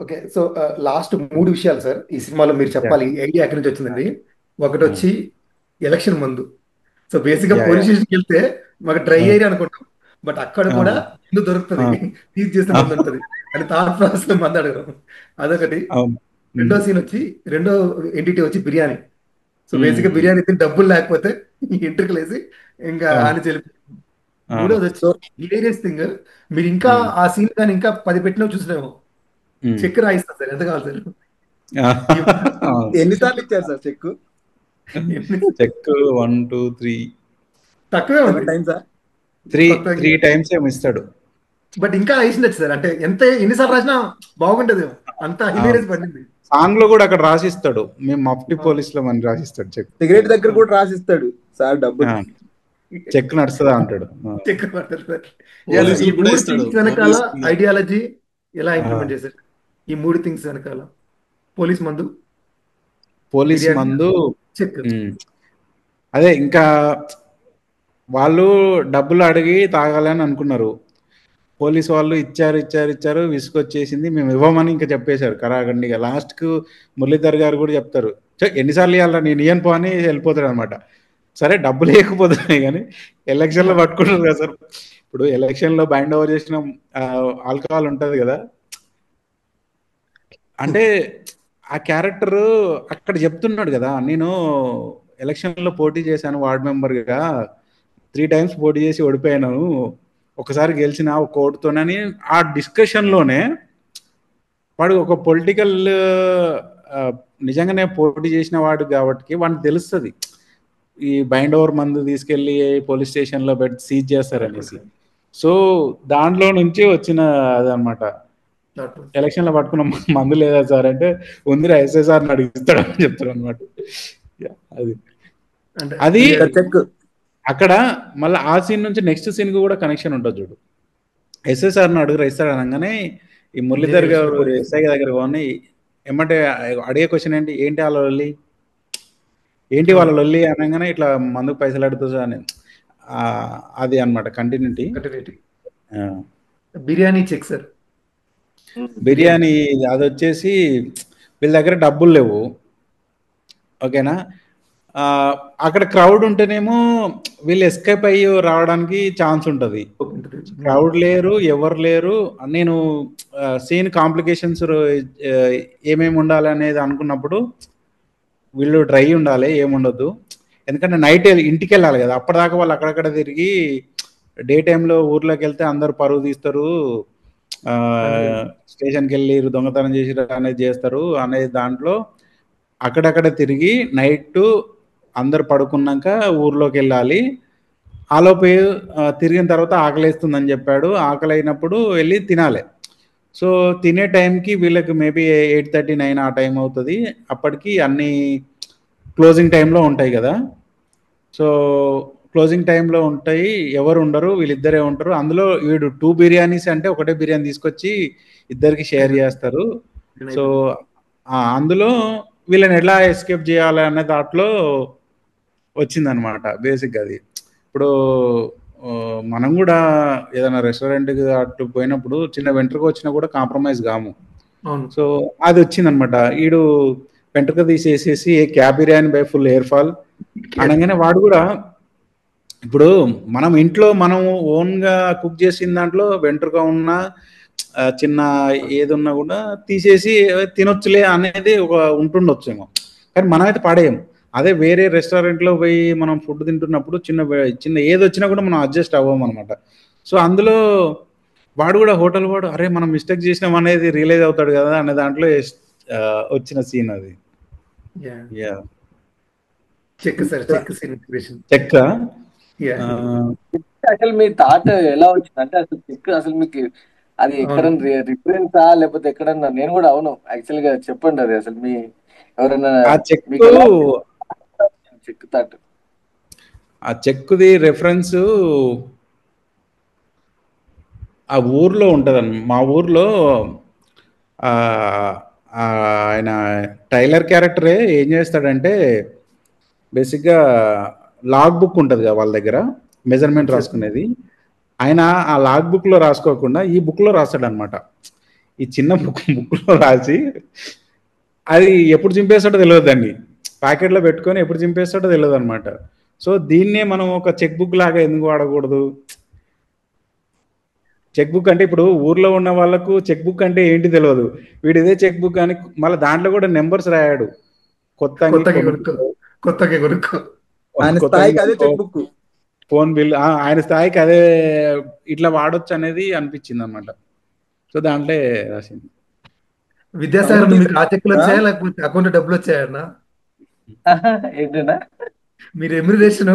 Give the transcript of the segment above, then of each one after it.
Okay. So last మూడు విషయాలు sir ఈ సినిమాలో మీరు యా చెప్పాలి. ఈ ఐడియా ఎక్కడి నుంచి వచ్చిందండి. ఒకటి వచ్చి ఎలక్షన్ మందు. సో బేసిక్గా యా యా పోలీస్ స్టేషన్కి వెళ్తే మాకు డ్రై ఏరియా అనుకుంటాం. బట్ అక్కడ కూడా మందు దొరుకుతుంది. తీసి చేసిన మందు ఉంటుంది. అని థాట్ ప్రాసెస్ లో మందు అడగడం అదొకటి. అవును. రెండో సీన్ వచ్చి రెండో ఎంటిటీ వచ్చి బిర్యానీ. సో బేసిక్గా ఉమ్, బిర్యానీ తిని డబ్బులు లేకపోతే ఎంట్రుకలు వేసి ఇంకా అవును ఆని చెల్లి. అవును. మూడోది వచ్చి సో హిలేరియస్ థింగ్. మీరు ఇంకా ఉమ్, ఆ సీన్ కానీ ఇంకా 10 పెట్టినా చూసినాము. ఉమ్. చెక్ రాయిస్తారు సార్ ఎంత కావాలి సార్. ఈ అవును. ఎన్నిసార్లు ఇచ్చారు సార్ చెక్? చెక్ 1 2 3 తక్కువే ఉంది 7 టైమ్సా? త్రీ కొత్త. త్రీ టైమ్స్ ఏమి ఇస్తాడు. బట్ ఇంకా వేసిండొచ్చు సార్. అంటే ఎంత ఎన్నిసార్లు రాసినా బాగుంటది. అంత అవును. హిలేరియస్ పడింది. సాంగ్ లో కూడా అక్కడ రాసిస్తాడు, మేము మఫ్టీ పోలీస్ లో అని రాసిస్తాడు చెక్. సిగరెట్ దగ్గర కూడా రాసిస్తాడు సార్ డబ్బులు. చెక్ నడుస్తుందా అంటాడు. చెక్ పడతారు సార్. Yes, ఈ పోలీసులు కూడా మూడు ఇస్తాడు థింగ్స్ వెనకాల పోలీసులు. ఐడియాలజీ ఎలా ఇంప్లిమెంట్ చేశారు. ఈ మూడు థింగ్స్ వెనకాల పోలీస్ మందు, పోలీస్ బిర్యానీ, మందు. చెక్. ఉమ్. అదే ఇంకా వాళ్ళు డబ్బులు అడిగి తాగాలని అనుకున్నారు. పోలీస్ వాళ్ళు ఇచ్చారు ఇచ్చారు ఇచ్చారు, విసుకొచ్చేసింది, మేము ఇవ్వమని ఇంకా చెప్పేశారు కరాగండి. లాస్ట్ కు మురళీధర్ గారు కూడా చెప్తారు, ఎన్నిసార్లు ఇవ్వాలా, నేను ఇయ్యను పో అని వెళ్ళిపోతాడు అనమాట. సరే డబ్బులు లేకపోతున్నాయి కానీ ఎలక్షన్లో పట్టుకుంటారు కదా సార్. ఇప్పుడు ఎలక్షన్లో బైండ్ ఓవర్ చేసిన ఆల్కహాల్ ఉంటుంది కదా, అంటే ఆ క్యారెక్టర్ అక్కడ చెప్తున్నాడు కదా, నేను ఎలక్షన్లో పోటీ చేశాను వార్డ్ మెంబర్గా, 3 టైమ్స్ పోటీ చేసి ఓడిపోయాను, ఒకసారి గెలిచిన ఒక ఓటుతోనని. ఆ డిస్కషన్లోనే వాడు ఒక పొలిటికల్ నిజంగానే పోటీ చేసిన వాడు కాబట్టి వాడికి తెలుస్తుంది ఈ బైండ్ ఓవర్ మందు తీసుకెళ్ళి పోలీస్ స్టేషన్లో పెట్టి సీజ్ చేస్తారనేసి. సో దాంట్లో నుంచి వచ్చిన అదనమాట. ఎలక్షన్లో పట్టుకున్న మందు లేదా సార్ అంటే, ఉందిరా ఎస్ఐసార్ని అడిగిస్తాడని చెప్తాడు అనమాట. అది అది చెక్. అక్కడ మళ్ళీ ఆ సీన్ నుంచి నెక్స్ట్ సీన్ కి కూడా కనెక్షన్ ఉంటుంది చూడు. ఎస్ఐసార్ని అడుగురా ఇస్తాడు అనగానే ఈ మురళీధర్ గారు ఎస్ఐ దగ్గర పోని ఏమంటే అడిగే క్వశ్చన్ ఏంటి, ఏంటి వాళ్ళ లొల్లి, ఏంటి వాళ్ళ లొల్లి అనగానే ఇట్లా మందుకు పైసలు అడుగుతా అని. అది అనమాట continuity. Biryani check sir. Biryani అది వచ్చేసి వీళ్ళ దగ్గర డబ్బులు లేవు, ఓకేనా. అక్కడ క్రౌడ్ ఉంటేనేమో వీళ్ళు ఎస్కేప్ అయ్యి రావడానికి ఛాన్స్ ఉంటుంది. క్రౌడ్ లేరు, ఎవరు లేరు. నేను సీన్ కాంప్లికేషన్స్ ఏమేమి ఉండాలి అనేది అనుకున్నప్పుడు వీళ్ళు డ్రై ఉండాలి, ఏముండొద్దు. ఎందుకంటే నైట్ ఇంటికి వెళ్ళాలి కదా, అప్పటిదాకా వాళ్ళు అక్కడక్కడ తిరిగి డే టైంలో ఊర్లోకి వెళ్తే అందరు పరువు తీస్తారు, స్టేషన్కి వెళ్ళి దొంగతనం చేసి అనేది చేస్తారు అనే దాంట్లో అక్కడక్కడ తిరిగి నైట్ అందరు పడుకున్నాక ఊర్లోకి వెళ్ళాలి. ఆలోపు తిరిగిన తర్వాత ఆకలేస్తుందని చెప్పాడు, ఆకలి అయినప్పుడు వెళ్ళి తినాలి. సో తినే టైంకి వీళ్ళకి మేబీ 8:30 9 ఆ టైం అవుతుంది. అప్పటికి అన్ని క్లోజింగ్ టైంలో ఉంటాయి కదా. సో క్లోజింగ్ టైంలో ఉంటాయి, ఎవరు ఉండరు, వీళ్ళిద్దరే ఉంటారు. అందులో వీడు 2 బిర్యానీస్ అంటే ఒకటే బిర్యానీ తీసుకొచ్చి ఇద్దరికి షేర్ చేస్తారు. సో అందులో వీళ్ళని ఎలా ఎస్కేప్ చేయాలి అనే దాంట్లో వచ్చిందనమాట బేసిక్గా. అది ఇప్పుడు మనం కూడా ఏదైనా రెస్టారెంట్కి అటు పోయినప్పుడు చిన్న వెంట్రుక వచ్చినా కూడా కాంప్రమైజ్ కాము. సో అది వచ్చిందనమాట. వీడు వెంట్రుక తీసేసేసి క్యాబ్ బిర్యానీ బై ఫుల్ హెయిర్ ఫాల్ అనగానే వాడు కూడా, ఇప్పుడు మనం ఇంట్లో మనం ఓన్గా కుక్ చేసిన దాంట్లో వెంట్రుక ఉన్నా చిన్న ఏదున్నా కూడా తీసేసి తినొచ్చులే అనేది ఒక ఉంటుండొచ్చేమో, కానీ మనమైతే పడేయం. అదే వేరే రెస్టారెంట్లో పోయి మనం ఫుడ్ తింటున్నప్పుడు చిన్న చిన్న ఏది వచ్చినా కూడా మనం అడ్జస్ట్ అవ్వం అనమాట. సో అందులో వాడు కూడా హోటల్ వాడు అరే మనం మిస్టేక్ చేసినాం అనేది రియలైజ్ అవుతాడు కదా అనే దాంట్లో వచ్చిన సీన్ అది. చెక్ సార్, చెక్ చెక్క. అసలు మీ థాట్ ఎలా వచ్చింది అంటే అసలు చెక్ అసలు మీకు అది ఎక్కడన్నా రిఫరెన్సా లేకపోతే ఎక్కడన్నా? నేను కూడా అవును యాక్చువల్ గా చెప్పండి అది అసలు మీ ఎవరైనా చెక్ థాట్. ఆ చెక్కుది రెఫరెన్స్ ఆ ఊర్లో ఉంటుందన్న. మా ఊర్లో ఆయన టైలర్ క్యారెక్టరే ఏం చేస్తాడంటే బేసిక్గా లాగ్ బుక్ ఉంటుంది కదా వాళ్ళ దగ్గర మెజర్మెంట్ రాసుకునేది, ఆయన ఆ లాగ్ బుక్లో రాసుకోకుండా ఈ బుక్లో రాస్తాడు అనమాట. ఈ చిన్న బుక్లో రాసి అది ఎప్పుడు చింపేస్తాడో తెలియదు, దాన్ని ప్యాకెట్లో పెట్టుకొని ఎప్పుడు చింపేస్తాడో తెలియదు అనమాట. సో దీన్నే మనం ఒక చెక్ బుక్ లాగా ఎందుకు వాడకూడదు? చెక్ బుక్ అంటే ఇప్పుడు ఊర్లో ఉన్న వాళ్ళకు చెక్ బుక్ అంటే ఏంటి తెలియదు, వీడు ఇదే చెక్ బుక్ అని మళ్ళీ దాంట్లో కూడా నెంబర్స్ రాయాడు. కొత్త అంగి కొత్తగా కొనుక్కో, కొత్తగా కొనుక్కో. ఆయన కొత్త స్థాయికి అదే చెక్ బుక్. ఫోన్ బిల్ ఆయన స్థాయికి అదే ఇట్లా వాడొచ్చు అనేది అనిపించింది అనమాట. సో దాంట్లో రాసింది. విద్యాసాగర్ మీకు ఆ చెక్కులు వచ్చాయా లేకపోతే అకౌంట్ డబ్బులు వచ్చాయన్నా? ఏంటన్నా మీరు ఎమ్యూనరేషన్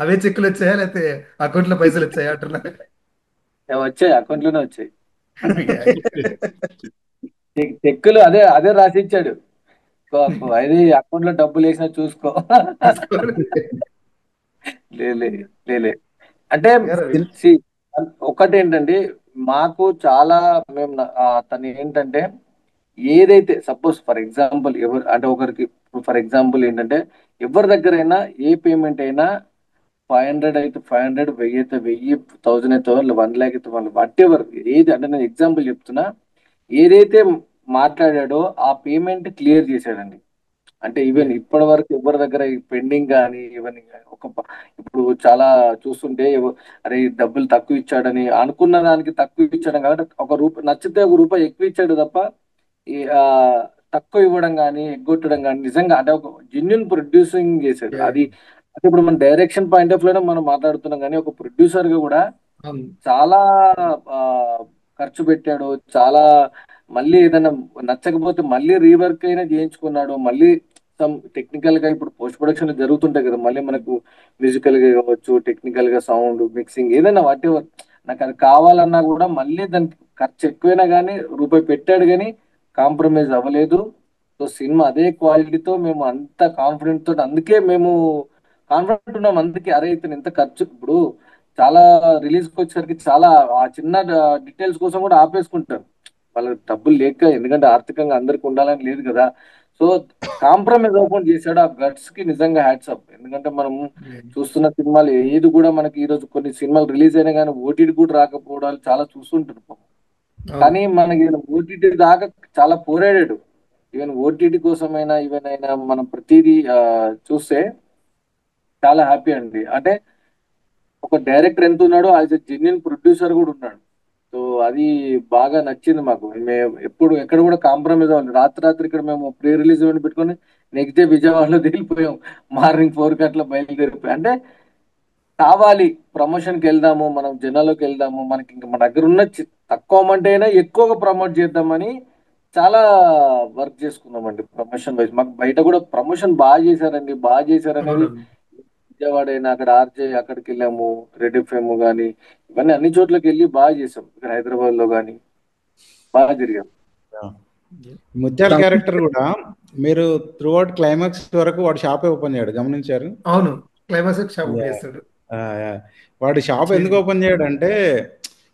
అవే చెక్కులు వచ్చాయా లేకపోతే అకౌంట్ లో పైసలు వచ్చాయా అంటున్నా? వచ్చాయి, అకౌంట్ లోనే వచ్చాయి. చెక్కులు అదే అదే రాసిచ్చాడు, అది అకౌంట్ లో డబ్బులు వేసినా చూసుకో. లేలే అంటే see, ఒకటి ఏంటంటే మాకు చాలా మేము తను ఏంటంటే ఏదైతే సపోజ్ ఫర్ ఎగ్జాంపుల్ ఎవరు అంటే ఒకరికి ఫర్ ఎగ్జాంపుల్ ఏంటంటే ఎవరి దగ్గరైనా ఏ పేమెంట్ అయినా 500 అయితే 500, 1000 అయితే 1000, 1000 అయితే 1,00,000 అయితే 1,00,000, వాట్ ఎవర్ ఏది అంటే నేను ఎగ్జాంపుల్ చెప్తున్నా, ఏదైతే మాట్లాడాడో ఆ పేమెంట్ క్లియర్ చేశాడండి. అంటే ఈవెన్ ఇప్పటి వరకు ఎవరి దగ్గర పెండింగ్ కానీ ఈవెన్ ఇప్పుడు చాలా చూస్తుంటే అరే డబ్బులు తక్కువ ఇచ్చాడని అనుకున్న దానికి తక్కువ ఇచ్చాడు కాబట్టి ఒక నచ్చితే ₹1 ఎక్కువ ఇచ్చాడు తప్ప ఈ తక్కువ ఇవ్వడం కానీ ఎగ్గొట్టడం కానీ నిజంగా అంటే ఒక జెన్యున్ ప్రొడ్యూసింగ్ చేశాడు. అది అంటే ఇప్పుడు మన డైరెక్షన్ పాయింట్ ఆఫ్ లోనే మనం మాట్లాడుతున్నాం కానీ ఒక ప్రొడ్యూసర్ గా కూడా చాలా ఖర్చు పెట్టాడు. చాలా మళ్ళీ ఏదైనా నచ్చకపోతే మళ్ళీ రీవర్క్ అయినా చేయించుకున్నాడు. మళ్ళీ టెక్నికల్ గా ఇప్పుడు పోస్ట్ ప్రొడక్షన్ జరుగుతుంటాయి కదా, మళ్ళీ మనకు మ్యూజికల్ గా కావచ్చు, టెక్నికల్ గా సౌండ్ మిక్సింగ్ ఏదైనా వాట్ ఎవర్ నాకు అది కావాలన్నా కూడా మళ్ళీ దానికి ఖర్చు ఎక్కువైనా కానీ ₹1 పెట్టాడు కానీ కాంప్రమైజ్ అవ్వలేదు. సో సినిమా అదే క్వాలిటీతో మేము అంత కాన్ఫిడెంట్ తోటి అందుకే మేము కాన్ఫిడెంట్ ఉన్నాం. అందుకే అరే ఇతను ఎంత ఖర్చు ఇప్పుడు చాలా రిలీజ్ కి వచ్చేసరికి చాలా ఆ చిన్న డీటెయిల్స్ కోసం కూడా ఆపేసుకుంటారు వాళ్ళకి డబ్బులు లేక, ఎందుకంటే ఆర్థికంగా అందరికి ఉండాలని లేదు కదా. సో కాంప్రమైజ్ అవ్వకుండా చేశాడు. ఆ గట్స్ కి నిజంగా హ్యాట్స్ అప్. ఎందుకంటే మనం చూస్తున్న సినిమాలు ఏది కూడా మనకి ఈ రోజు కొన్ని సినిమాలు రిలీజ్ అయినా కానీ ఓటీటీ కూడా రాకపోవడాలు చాలా చూస్తుంటారు. కానీ మనకి ఓటీటీ దాకా చాలా పోరాడాడు. ఈవెన్ ఓటీటీ కోసమైనా ఈవెన్ అయినా మనం ప్రతిదీ చూస్తే చాలా హ్యాపీ అండి. అంటే ఒక డైరెక్టర్ ఎంత ఉన్నాడో యాజ్ ఎ జెన్యున్ ప్రొడ్యూసర్ కూడా ఉన్నాడు. సో అది బాగా నచ్చింది మాకు. మేము ఎప్పుడు ఎక్కడ కూడా కాంప్రమైజ్ అవ్వాలి. రాత్రి ఇక్కడ మేము ప్రీ రిలీజ్ ఈవెంట్ పెట్టుకొని నెక్స్ట్ డే విజయవాడలో దిగిపోయాం. మార్నింగ్ 4 అట్లా బయలుదేరిపోయాం. అంటే కావాలి ప్రమోషన్కి వెళ్దాము, మనం జనాల్లోకి వెళ్దాము, మనకి ఇంకా మన దగ్గర ఉన్న తక్కువ అమౌంట్ అయినా ఎక్కువగా ప్రమోట్ చేద్దామని చాలా వర్క్ చేసుకున్నామండి. ప్రమోషన్ వైజ్ మాకు బయట కూడా ప్రమోషన్ బాగా చేశారనేది విజయవాడ అయినా అక్కడ ఆర్జే అక్కడికి వెళ్ళాము, రెడ్ ఎఫ్ఎం కానీ ఇవన్నీ అన్ని చోట్లకి వెళ్ళి బాగా చేసాం. ఇక్కడ హైదరాబాద్ లో కానీ బాగా తిరిగాం. ముత్యాల క్యారెక్టర్ కూడా మీరు త్రూ అవుట్ క్లైమాక్స్ వరకు వాడు షాపే ఓపెన్ చేయడు, గమనించారు? అవును, క్లైమాక్స్ షాప్ చేస్తాడు. వాడు షాప్ ఎందుకు ఓపెన్ చేయడు అంటే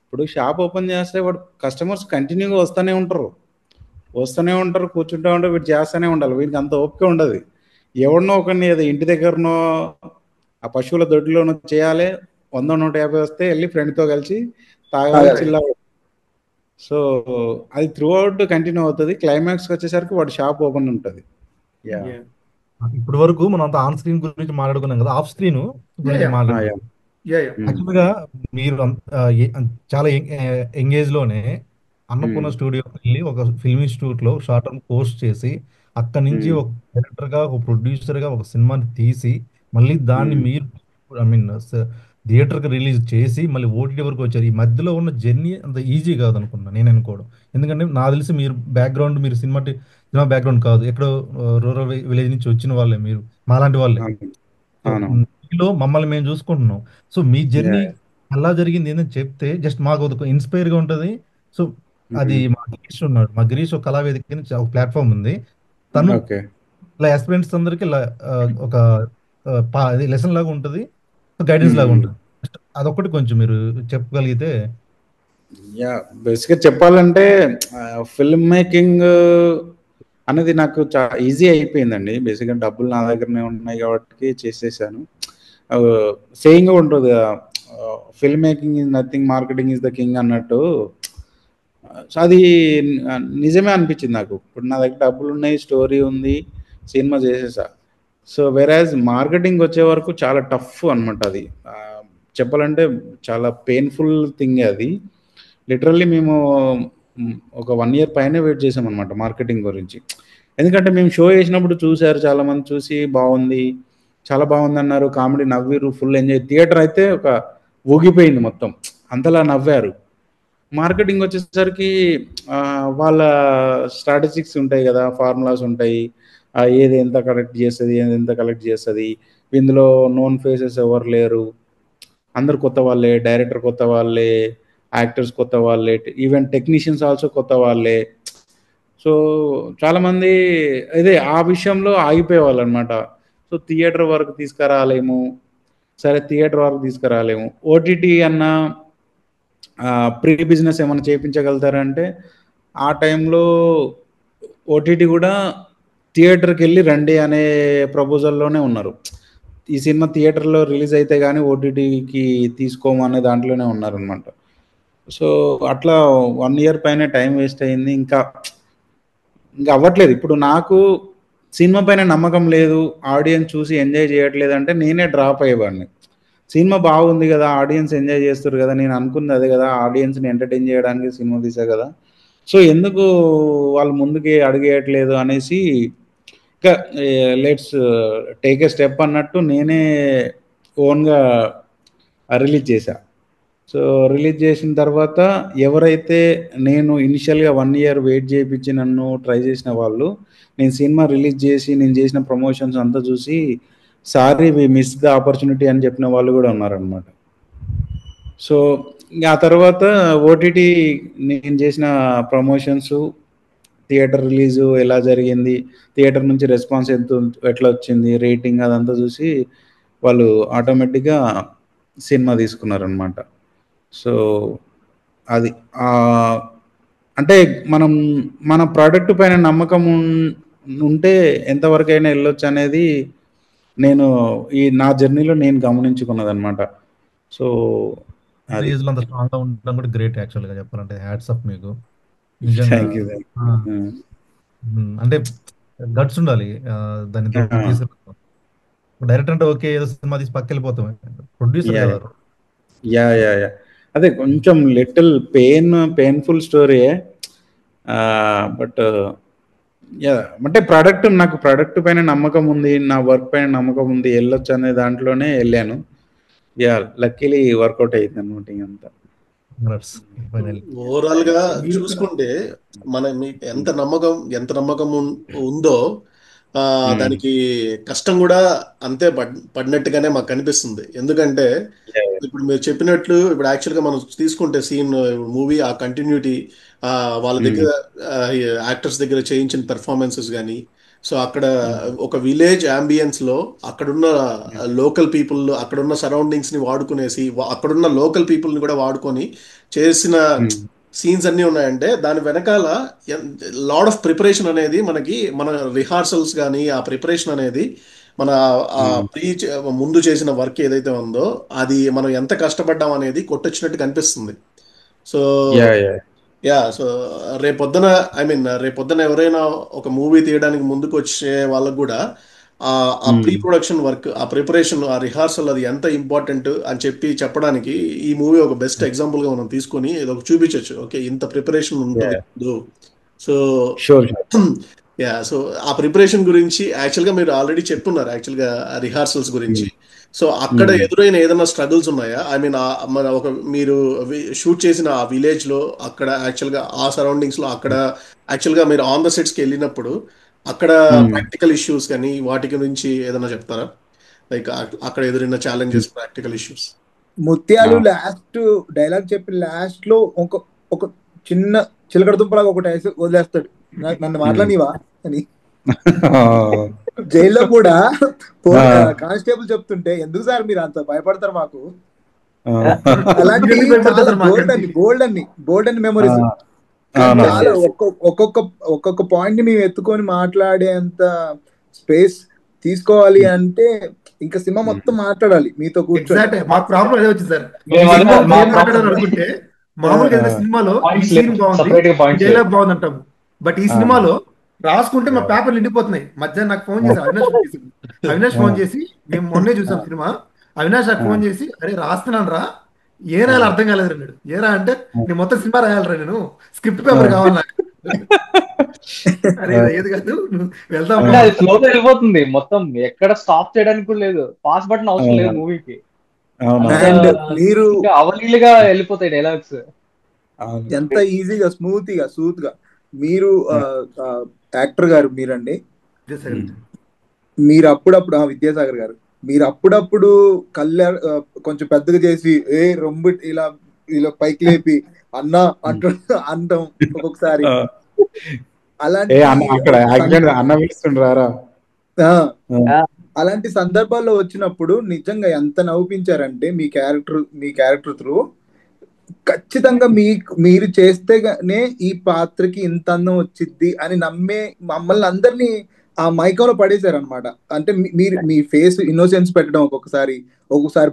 ఇప్పుడు షాప్ ఓపెన్ చేస్తే వాడు కస్టమర్స్ కంటిన్యూగా వస్తూనే ఉంటారు, కూర్చుంటూ ఉంటారు, వీడు చేస్తూనే ఉండాలి. వీడికి అంత ఓపిక ఉండదు. ఎవరినో ఒకరిని ఏదో ఇంటి దగ్గరనో ఆ పశువుల దొడ్లోనో చేయాలి, 100-150 వస్తే వెళ్ళి ఫ్రెండ్తో కలిసి తాగాలి, చిల్ల. సో అది త్రూ అవుట్ కంటిన్యూ అవుతుంది. క్లైమాక్స్కి వచ్చేసరికి వాడు షాప్ ఓపెన్ ఉంటుంది. ఇప్పటి వరకు మనం అంతా ఆన్ స్క్రీన్ గురించి మాట్లాడుకున్నాం కదా, ఆఫ్ స్క్రీన్ గురించి మాట్లాడుకున్నాం. యాక్చువల్గా మీరు చాలా ఎంగేజ్ లోనే అన్నపూర్ణ స్టూడియోకి వెళ్ళి ఒక ఫిల్మ్ ఇన్స్టిట్యూట్ లో షార్ట్ టర్మ్ కోర్స్ చేసి అక్కడి నుంచి ఒక డైరెక్టర్ గా, ఒక ప్రొడ్యూసర్ గా ఒక సినిమాని తీసి మళ్ళీ దాన్ని మీరు థియేటర్ కి రిలీజ్ చేసి మళ్ళీ ఓటీటీ వరకు వచ్చారు. ఈ మధ్యలో ఉన్న జర్నీ అంత ఈజీ కాదు అనుకున్నా నేను అనుకోవడం. ఎందుకంటే నాకు తెలిసి మీరు బ్యాక్గ్రౌండ్, మీరు సినిమా బ్యాక్గ్రౌండ్ కాదు, ఎక్కడో రూరల్ విలేజ్ నుంచి వచ్చిన వాళ్ళే మీరు, మాలాంటి వాళ్ళే. మీలో మమ్మల్ని మేము చూసుకుంటున్నాం. సో మీ జర్నీ ఎలా జరిగింది ఏంటని చెప్తే జస్ట్ మాకు ఒక ఇన్స్పైర్ గా ఉంటది. సో అది మా గిరీష్ ఉన్నాడు, మా గిరీష్ ఒక కళావేదిక నుంచి ఒక ప్లాట్ఫామ్ ఉంది. తను ఇలా ఆస్పిరెంట్స్ అందరికి ఇలా ఒక లెసన్ లాగా ఉంటది, గైడెన్స్ లాగా ఉంటుంది. అదొకటి కొంచెం మీరు చెప్పగలిగితే. బేసిక్గా చెప్పాలంటే ఫిల్మ్ మేకింగ్ అనేది నాకు చాలా ఈజీ అయిపోయిందండి. బేసిక్గా డబ్బులు నా దగ్గరనే ఉన్నాయి కాబట్టి చేసేసాను. సేయింగ్ ఉంటుంది, film making is nothing, marketing is the king అన్నట్టు. సో అది నిజమే అనిపించింది నాకు. ఇప్పుడు నా దగ్గర డబ్బులు ఉన్నాయి, స్టోరీ ఉంది, సినిమా చేసేసా. సో వెరాజ్ మార్కెటింగ్ వచ్చే వరకు చాలా టఫ్ అనమాట అది. చెప్పాలంటే చాలా పెయిన్ఫుల్ థింగ్ అది. లిటరల్లీ మేము ఒక 1 year పైనే వెయిట్ చేసామన్నమాట మార్కెటింగ్ గురించి. ఎందుకంటే మేము షో చేసినప్పుడు చూశారు చాలామంది, చూసి బాగుంది, చాలా బాగుంది అన్నారు, కామెడీ నవ్విరు, ఫుల్ ఎంజాయ్. థియేటర్ అయితే ఒక ఊగిపోయింది మొత్తం, అంతలా నవ్వారు. మార్కెటింగ్ వచ్చేసరికి వాళ్ళ స్ట్రాటజిక్స్ ఉంటాయి కదా, ఫార్ములాస్ ఉంటాయి, ఏది ఎంత కలెక్ట్ చేస్తుంది, ఏది ఎంత కలెక్ట్ చేస్తుంది. ఇందులో నోన్ ఫేసెస్ ఎవరు లేరు, అందరు కొత్త వాళ్ళే, డైరెక్టర్ కొత్త వాళ్ళే, యాక్టర్స్ కొత్త వాళ్ళే, ఈవెన్ టెక్నీషియన్స్ ఆల్సో కొత్త వాళ్ళే. సో చాలామంది ఇదే ఆ విషయంలో ఆగిపోయేవాళ్ళు అనమాట. సో థియేటర్ వరకు తీసుకురాలేము, సరే థియేటర్ వరకు తీసుకురాలేము, ఓటీటీ అన్న ప్రీ బిజినెస్ ఏమైనా చేయించగలుగుతారంటే ఆ టైంలో ఓటీటీ కూడా థియేటర్కి వెళ్ళి రండి అనే ప్రపోజల్లోనే ఉన్నారు. ఈ సినిమా థియేటర్లో రిలీజ్ అయితే కానీ ఓటీటీకి తీసుకోము అనే దాంట్లోనే ఉన్నారనమాట. సో అట్లా 1 year పైన టైం వేస్ట్ అయింది. ఇంకా అవ్వట్లేదు. ఇప్పుడు నాకు సినిమా పైన నమ్మకం లేదు, ఆడియన్స్ చూసి ఎంజాయ్ చేయట్లేదు అంటే నేనే డ్రాప్ అయ్యేవాడిని. సినిమా బాగుంది కదా, ఆడియన్స్ ఎంజాయ్ చేస్తారు కదా, నేను అనుకుంది అదే కదా, ఆడియన్స్ని ఎంటర్టైన్ చేయడానికి సినిమా తీసా కదా, సో ఎందుకు వాళ్ళు ముందుకి అడిగేయట్లేదు అనేసి ఇంకా లెట్స్ టేక్ ఏ స్టెప్ అన్నట్టు నేనే ఓన్గా రిలీజ్ చేశా. సో రిలీజ్ చేసిన తర్వాత ఎవరైతే నేను ఇనిషియల్గా 1 year వెయిట్ చేయించి నన్ను ట్రై చేసిన వాళ్ళు, నేను సినిమా రిలీజ్ చేసి నేను చేసిన ప్రమోషన్స్ అంతా చూసి sorry we miss the opportunity అని చెప్పిన వాళ్ళు కూడా ఉన్నారనమాట. సో ఆ తర్వాత ఓటీటీ నేను చేసిన ప్రమోషన్స్, థియేటర్ రిలీజు ఎలా జరిగింది, థియేటర్ నుంచి రెస్పాన్స్ ఎట్లా వచ్చింది, రేటింగ్ అదంతా చూసి వాళ్ళు ఆటోమేటిక్గా సినిమా తీసుకున్నారనమాట. సో అది అంటే మనం మన ప్రోడక్ట్ పైన నమ్మకం ఉంటే ఎంతవరకైనా వెళ్ళొచ్చు అనేది నేను ఈ నా జర్నీలో నేను గమనించుకున్నది అనమాట. సో అది ఏజ్లో అంత స్ట్రాంగ్గా ఉండడం కూడా గ్రేట్ యాక్చువల్గా చెప్పాలంటే. హ్యాట్స్ ఆఫ్ మీకు నిజంగా. Thank you. అంటే గట్స్ ఉండాలి దాన్ని తీసుకు. డైరెక్టర్ అంటే ఓకే ఏదో సినిమా తీసి పక్క వెళ్ళిపోతాం, ప్రొడ్యూసర్ కదా. యా అదే కొంచెం లిటిల్ పెయిన్ఫుల్ స్టోరీయే, బట్ యా అంటే నాకు ప్రోడక్ట్ పైన నమ్మకం ఉంది, నా వర్క్ పైన నమ్మకం ఉంది, వెళ్ళొచ్చు అనే దాంట్లోనే వెళ్ళాను. యా లక్కీలీ వర్కౌట్ అయింది అనమాట. ఇంకంతా ఓవరాల్ గా చూసుకుంటే మీకు ఎంత నమ్మకం ఉందో దానికి కష్టం కూడా అంతే పడినట్టుగానే మాకు కనిపిస్తుంది. ఎందుకంటే ఇప్పుడు మీరు చెప్పినట్లు ఇప్పుడు యాక్చువల్గా మనం తీసుకుంటే సీన్ మూవీ ఆ కంటిన్యూటీ, వాళ్ళ దగ్గర యాక్టర్స్ దగ్గర చేయించిన పెర్ఫార్మెన్సెస్ కానీ, సో అక్కడ ఒక విలేజ్ అంబియన్స్ లో అక్కడున్న లోకల్ పీపుల్, అక్కడున్న సరౌండింగ్స్ ని వాడుకునేసి అక్కడున్న లోకల్ పీపుల్ ని కూడా వాడుకొని చేసిన సీన్స్ అన్నీ ఉన్నాయంటే దాని వెనకాల లాడ్ ఆఫ్ ప్రిపరేషన్ అనేది మనకి, మన రిహార్సల్స్ కానీ ఆ ప్రిపరేషన్ అనేది మన ముందు చేసిన వర్క్ ఏదైతే ఉందో అది మనం ఎంత కష్టపడ్డాం అనేది కొట్టొచ్చినట్టు కనిపిస్తుంది. సో సో రేపొద్దున ఎవరైనా ఒక మూవీ తీయడానికి ముందుకు వచ్చే వాళ్ళకు కూడా ఆ ప్రీ ప్రొడక్షన్ వర్క్, ఆ ప్రిపరేషన్, ఆ రిహార్సల్ అది ఎంత ఇంపార్టెంట్ అని చెప్పడానికి ఈ మూవీ ఒక బెస్ట్ ఎగ్జాంపుల్ గా మనం తీసుకొని ఏదో చూపించవచ్చు. ఓకే ఇంత ప్రిపరేషన్ ఉంటుంది. సో సో ఆ ప్రిపరేషన్ గురించి యాక్చువల్గా మీరు ఆల్రెడీ చెప్పున్నారు, యాక్చువల్గా రిహార్సల్స్ గురించి. సో అక్కడ ఎదురైన ఏదైనా స్ట్రగుల్స్ ఉన్నాయా? మన మీరు షూట్ చేసిన ఆ విలేజ్ లో, అక్కడ యాక్చువల్గా ఆ సరౌండింగ్స్ లో, అక్కడ యాక్చువల్గా మీరు ఆన్ ద సెట్స్కి వెళ్ళినప్పుడు అక్కడ ప్రాక్టికల్ ఇష్యూస్ కానీ వాటి గురించి ఏదైనా చెప్తారా? లైక్ అక్కడ ఎదురైన ఛాలెంజెస్, ప్రాక్టికల్ ఇష్యూస్. ముత్యాలు లాస్ట్ డైలాగ్ చెప్పి లాస్ట్ లో ఒక చిన్న చిలకడ దుంపలాగా ఒకటి వదిలేస్తాడు, నన్ను మాట్లాడివా అని. జైల్లో కూడా కానిస్టేబుల్ చెప్తుంటే ఎందుకు సార్ మీరు అంత భయపడతారు మాకు, అలాంటి గోల్డెన్ మెమరీస్. ఒక్కొక్క పాయింట్ ని మేము ఎత్తుకొని మాట్లాడేంత స్పేస్ తీసుకోవాలి అంటే ఇంకా సినిమా మొత్తం మాట్లాడాలి మీతో కూర్చొని. మాకు ప్రాబ్లం అదే వచ్చింది సార్. అనుకుంటే మామూలుగా ఏదైనా సినిమాలో ఈ పాయింట్స్ సీన్ లేవు, బాగుంది, సపరేట్ గా ఈ పాయింట్స్ లేవు. డైలాగ్ బాగుంది అంటాము. బట్ ఈ సినిమాలో రాసుకుంటే మా పేపర్లు నిండిపోతున్నాయి. మధ్యాహ్నం నాకు ఫోన్ చేసి అవినాష్ ఫోన్ చేసి మేము మొన్నే చూసాం సినిమా. అవినాష్ నాకు ఫోన్ చేసి, అరే రాస్తున్నాను రా, ఏ రాయాలో అర్థం కాలేదు అన్నాడు. ఏరా అంటే, నేను మొత్తం సినిమా రాయాలరా, నేను స్క్రిప్ట్ పేపర్ కావాలి నాకు. అరే ఇది ఏది కాదు, నువ్వు వెళ్దాం అంటే అది ఫ్లోతో వెళ్ళిపోతుంది మొత్తం, ఎక్కడ స్టాప్ చేయడానికి కూడా లేదు, పాస్ బటన్ అవసరం లేదు మూవీకి. అండ్ మీరు ఇంకా అవలీలుగా వెళ్ళిపోతాయి డైలాగ్స్. ఎంత ఈజీగా స్మూత్ గా మీరు యాక్టర్ గారు మీరండి, మీరు అప్పుడప్పుడు విద్యాసాగర్ గారు మీరు అప్పుడప్పుడు కొంచెం పెద్దగా చేసి రొంబు ఇలా ఇలా పైకి లేపి అన్నా అంటాం ఒక్కొక్కసారి. అలాంటి అలాంటి సందర్భాల్లో వచ్చినప్పుడు నిజంగా ఎంత నవ్వించారంటే మీ క్యారెక్టర్ త్రూ ఖచ్చితంగా మీరు చేస్తేనే ఈ పాత్రకి ఇంత అందం వచ్చిద్ది అని నమ్మే మమ్మల్ని అందరినీ ఆ మైకంలో పడేశారు అనమాట. అంటే మీరు మీ ఫేస్ ఇన్నోసెన్స్ పెట్టడం, ఒక్కొక్కసారి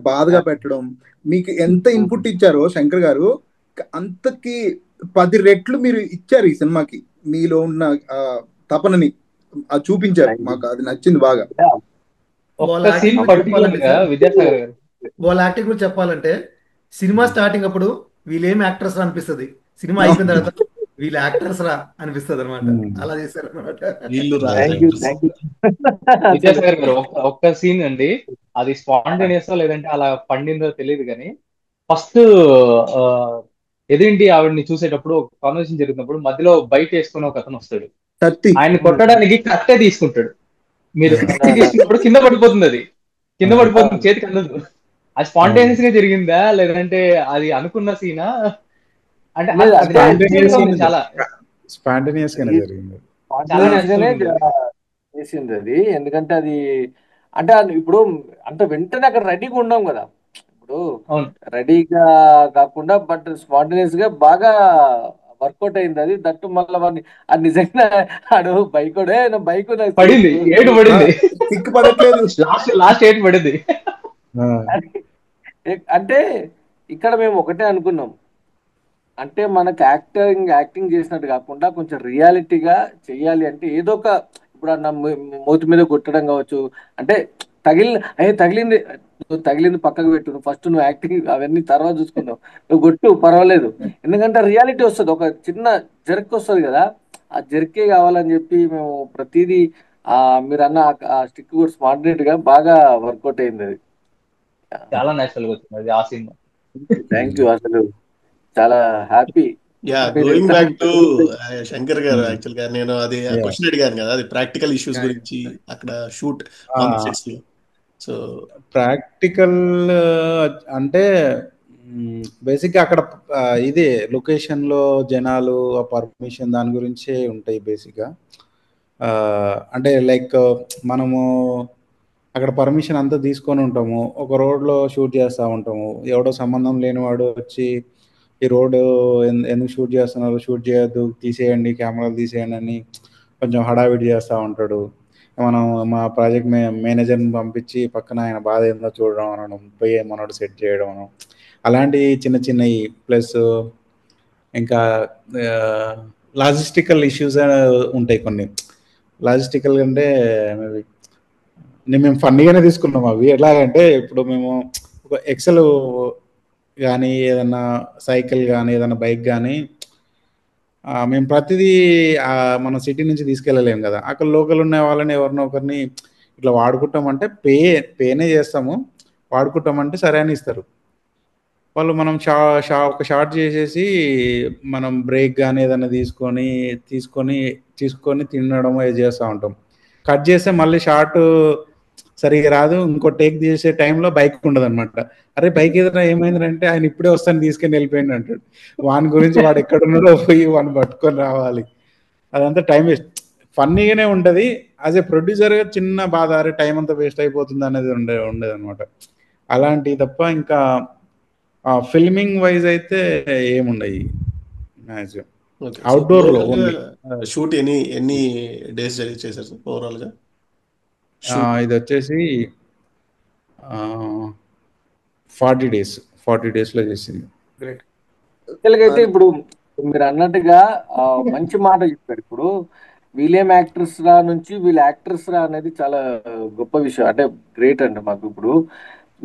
బాధగా పెట్టడం, మీకు ఎంత ఇన్పుట్ ఇచ్చారో శంకర్ గారు అంతకి 10 రెట్లు మీరు ఇచ్చారు ఈ సినిమాకి. మీలో ఉన్న తపనని చూపించారు, మాకు అది నచ్చింది బాగా. వాళ్ళ యాక్టింగ్ గురించి చెప్పాలంటే సినిమా స్టార్టింగ్ అప్పుడు వీళ్ళేం యాక్టర్స్ రా అనిపిస్తుంది, సినిమా అయిపోయిన తర్వాత వీళ్ళు యాక్టర్స్ రా అనిపిస్తుంది అనమాట. అలా చేశారు అనమాట. విద్యాసాగర్ గారు ఒక్క సీన్ అండి, అది స్పాంటేనియస్ లేదంటే అలా పండిందో తెలియదు కానీ, ఫస్ట్ ఎదేంటి ఆవిడని చూసేటప్పుడు ఒక కాన్వర్సేషన్ జరుగుతున్నప్పుడు మధ్యలో బయట వేసుకుని ఒక అతను వస్తాడు, ఆయన కొట్టడానికి కట్టే తీసుకుంటాడు. మీరు కత్తి తీసుకున్నప్పుడు కింద పడిపోతుంది, అది కింద పడిపోతుంది, చేతికి అందదు. అది స్పాంటేనియస్ గా జరిగిందా లేదంటే అది అనుకున్న సీనా? అంటే చాలా స్పాంటేనియస్ గానే జరిగింది, చేసింది అది. ఎందుకంటే అది అంటే ఇప్పుడు అంటే వెంటనే అక్కడ రెడీగా ఉన్నాం కదా, ఇప్పుడు రెడీగా కాకుండా బట్ స్పాంటేనియస్ గా బాగా వర్కౌట్ అయింది అది. దట్టు మళ్ళీ వాడిని అది నిజంగా ఆడు బైక్ పడింది, ఏడు పడింది, కిక్ పడట్లేదు, లాస్ట్ ఏడు పడింది. అంటే ఇక్కడ మేము ఒకటే అనుకున్నాం, అంటే మనకు యాక్టింగ్ చేసినట్టు కాకుండా కొంచెం రియాలిటీగా చెయ్యాలి. అంటే ఏదో ఒక ఇప్పుడు మూతి మీద కొట్టడం కావచ్చు, అంటే తగిలింది, నువ్వు తగిలింది పక్కకు పెట్టు, నువ్వు ఫస్ట్ నువ్వు యాక్టింగ్ అవన్నీ తర్వాత చూసుకుందాం, నువ్వు కొట్టు పర్వాలేదు. ఎందుకంటే రియాలిటీ వస్తుంది, ఒక చిన్న జర్క్ వస్తుంది కదా, ఆ జర్కే కావాలని చెప్పి మేము ప్రతిదీ మీరు అన్న స్టిక్ కూడా స్పాంటేనియస్ గా బాగా వర్కౌట్ అయింది. అది చాలా నేచురల్ గా వచ్చింది అది ఆ సినిమా. థ్యాంక్ యూ, అసలు చాలా happy. Going back to Shankar గారు, యాక్చువల్ గా నేను అది క్వశ్చన్ అడిగాను కదా, అది ప్రాక్టికల్ ఇష్యూస్ గురించి అక్కడ షూట్ సో ప్రాక్టికల్ అంటే బేసిక్గా అక్కడ ఇదే లొకేషన్ లో జనాలు పర్మిషన్ దాని గురించే ఉంటాయి బేసిక్గా. అంటే లైక్ మనము అక్కడ పర్మిషన్ అంతా తీసుకొని ఉంటాము, ఒక రోడ్లో షూట్ చేస్తూ ఉంటాము, ఎవడో సంబంధం లేనివాడు వచ్చి ఈ రోడ్డు ఎందుకు షూట్ చేస్తున్నారు, షూట్ చేయొద్దు, తీసేయండి, కెమెరాలు తీసేయండి అని కొంచెం హడావిడి చేస్తూ ఉంటాడు. మనం మా ప్రాజెక్ట్ మేనేజర్ని పంపించి పక్కన ఆయన బాధ ఏందో చూడడం అనడం, పోయి మనోడు సెట్ చేయడం అనడం, అలాంటి చిన్న చిన్నవి. ప్లస్ ఇంకా లాజిస్టికల్ ఇష్యూస్ ఉంటాయి కొన్ని. లాజిస్టికల్ అంటే మేము ఫన్నీగానే తీసుకున్నాం అవి. ఎలాగంటే ఇప్పుడు మేము ఒక ఎక్సెల్ కానీ ఏదన్నా సైకిల్ కానీ ఏదైనా బైక్ కానీ మేము ప్రతిదీ మన సిటీ నుంచి తీసుకెళ్ళలేము కదా, అక్కడ లోకల్ ఉన్న వాళ్ళని ఎవరినో ఒకరిని ఇట్లా వాడుకుంటామంటే పేనే చేస్తాము, వాడుకుంటామంటే సరే అని ఇస్తారు వాళ్ళు. మనం ఒక షార్ట్ చేసేసి మనం బ్రేక్ కానీ ఏదైనా తీసుకొని తినడం అది చేస్తూ ఉంటాం. కట్ చేస్తే మళ్ళీ షార్ట్ సరిగా రాదు, ఇంకో టేక్ చేసే టైంలో బైక్ ఉండదు అనమాట. అరే బైక్ ఏదైనా ఏమైందంటే ఆయన ఇప్పుడే వస్తాను తీసుకొని వెళ్ళిపోయింది అంటాడు. వాని గురించి వాడు ఎక్కడున్నాడో పోయి వాడిని పట్టుకొని రావాలి, అదంతా టైం వేస్ట్. ఫన్నీగానే ఉంటుంది, యాజ్ ఏ ప్రొడ్యూసర్గా చిన్న బాధ, అరే టైం అంతా వేస్ట్ అయిపోతుంది అనేది ఉండేది అనమాట. అలాంటివి తప్ప ఇంకా ఫిల్మింగ్ వైజ్ అయితే ఏముండయి మ్యాక్సిమం. అవుట్డోర్ లో షూట్ ఎన్ని డేస్ చేశారు ఓవరాల్ గా? ఇది వచ్చేసి 40 days లో చేసింది. గ్రేట్. యాక్చువల్గా అయితే ఇప్పుడు మీరు అన్నట్టుగా మంచి మాట చెప్పారు. ఇప్పుడు వీళ్ళేం యాక్టర్స్ రా నుంచి వీళ్ళ యాక్టర్స్ రా అనేది చాలా గొప్ప విషయం. అంటే గ్రేట్ అండి. మాకు ఇప్పుడు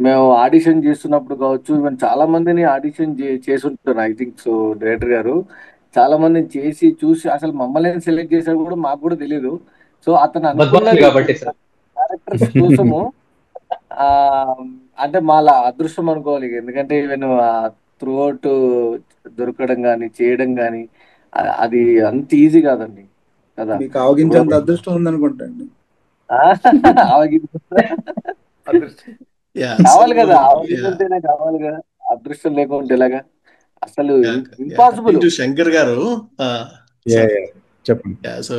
మేము ఆడిషన్ చేస్తున్నప్పుడు కావచ్చు, ఈవెన్ చాలా మందిని ఆడిషన్ చేసుంటాను. ఐ థింక్ సో డైరెక్టర్ గారు చాలా మందిని చేసి చూసి అసలు మమ్మల్ని సెలెక్ట్ చేశారు కూడా మాకు కూడా తెలియదు. సో అతను బద్మాషులు అనుకున్నది కాబట్టి సార్. క్యారెక్టర్స్ కోసము ఆ అంటే మాలా అదృష్టం అనుకోవాలి. ఎందుకంటే ఈవెన్ త్రూ అవుట్ దొరకడం కానీ చేయడం కానీ అది అంత ఈజీ కాదండి కదా. మీకు ఇప్పుడు ఆవగించేంత అదృష్టం ఉందనుకుంటా అండి. అదృష్టం. యా సో కావాలి కదా, యా ఆవగించుంటేనే కావాలి కదా, అదృష్టం లేకుంటే ఎలాగా, అసలు ఇంపాసిబుల్. కమింగ్ టు శంకర్ గారు, యా సార్ యా చెప్పండి. సో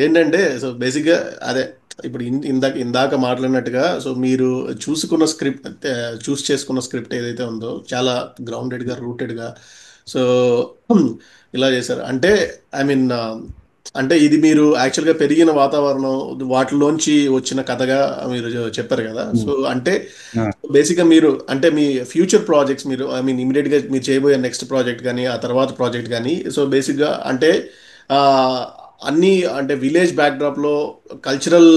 ఏంటంటే సో బేసిక్గా అదే ఇప్పుడు ఇందాక మాట్లాడినట్టుగా సో మీరు చూసుకున్న స్క్రిప్ట్ చూస్ చేసుకున్న స్క్రిప్ట్ ఏదైతే ఉందో చాలా గ్రౌండెడ్గా రూటెడ్గా సో ఇలా చేశారు అంటే ఐ మీన్ అంటే ఇది మీరు యాక్చువల్గా పెరిగిన వాతావరణం వాటిలోంచి వచ్చిన కథగా మీరు చెప్పారు కదా. సో అంటే బేసిక్గా మీరు అంటే మీ ఫ్యూచర్ ప్రాజెక్ట్స్ మీరు ఐ మీన్ ఇమీడియట్గా మీరు చేయబోయే నెక్స్ట్ ప్రాజెక్ట్ కానీ ఆ తర్వాత ప్రాజెక్ట్ కానీ సో బేసిక్గా అంటే ఆ, అన్ని అంటే విలేజ్ బ్యాక్డ్రాప్లో కల్చరల్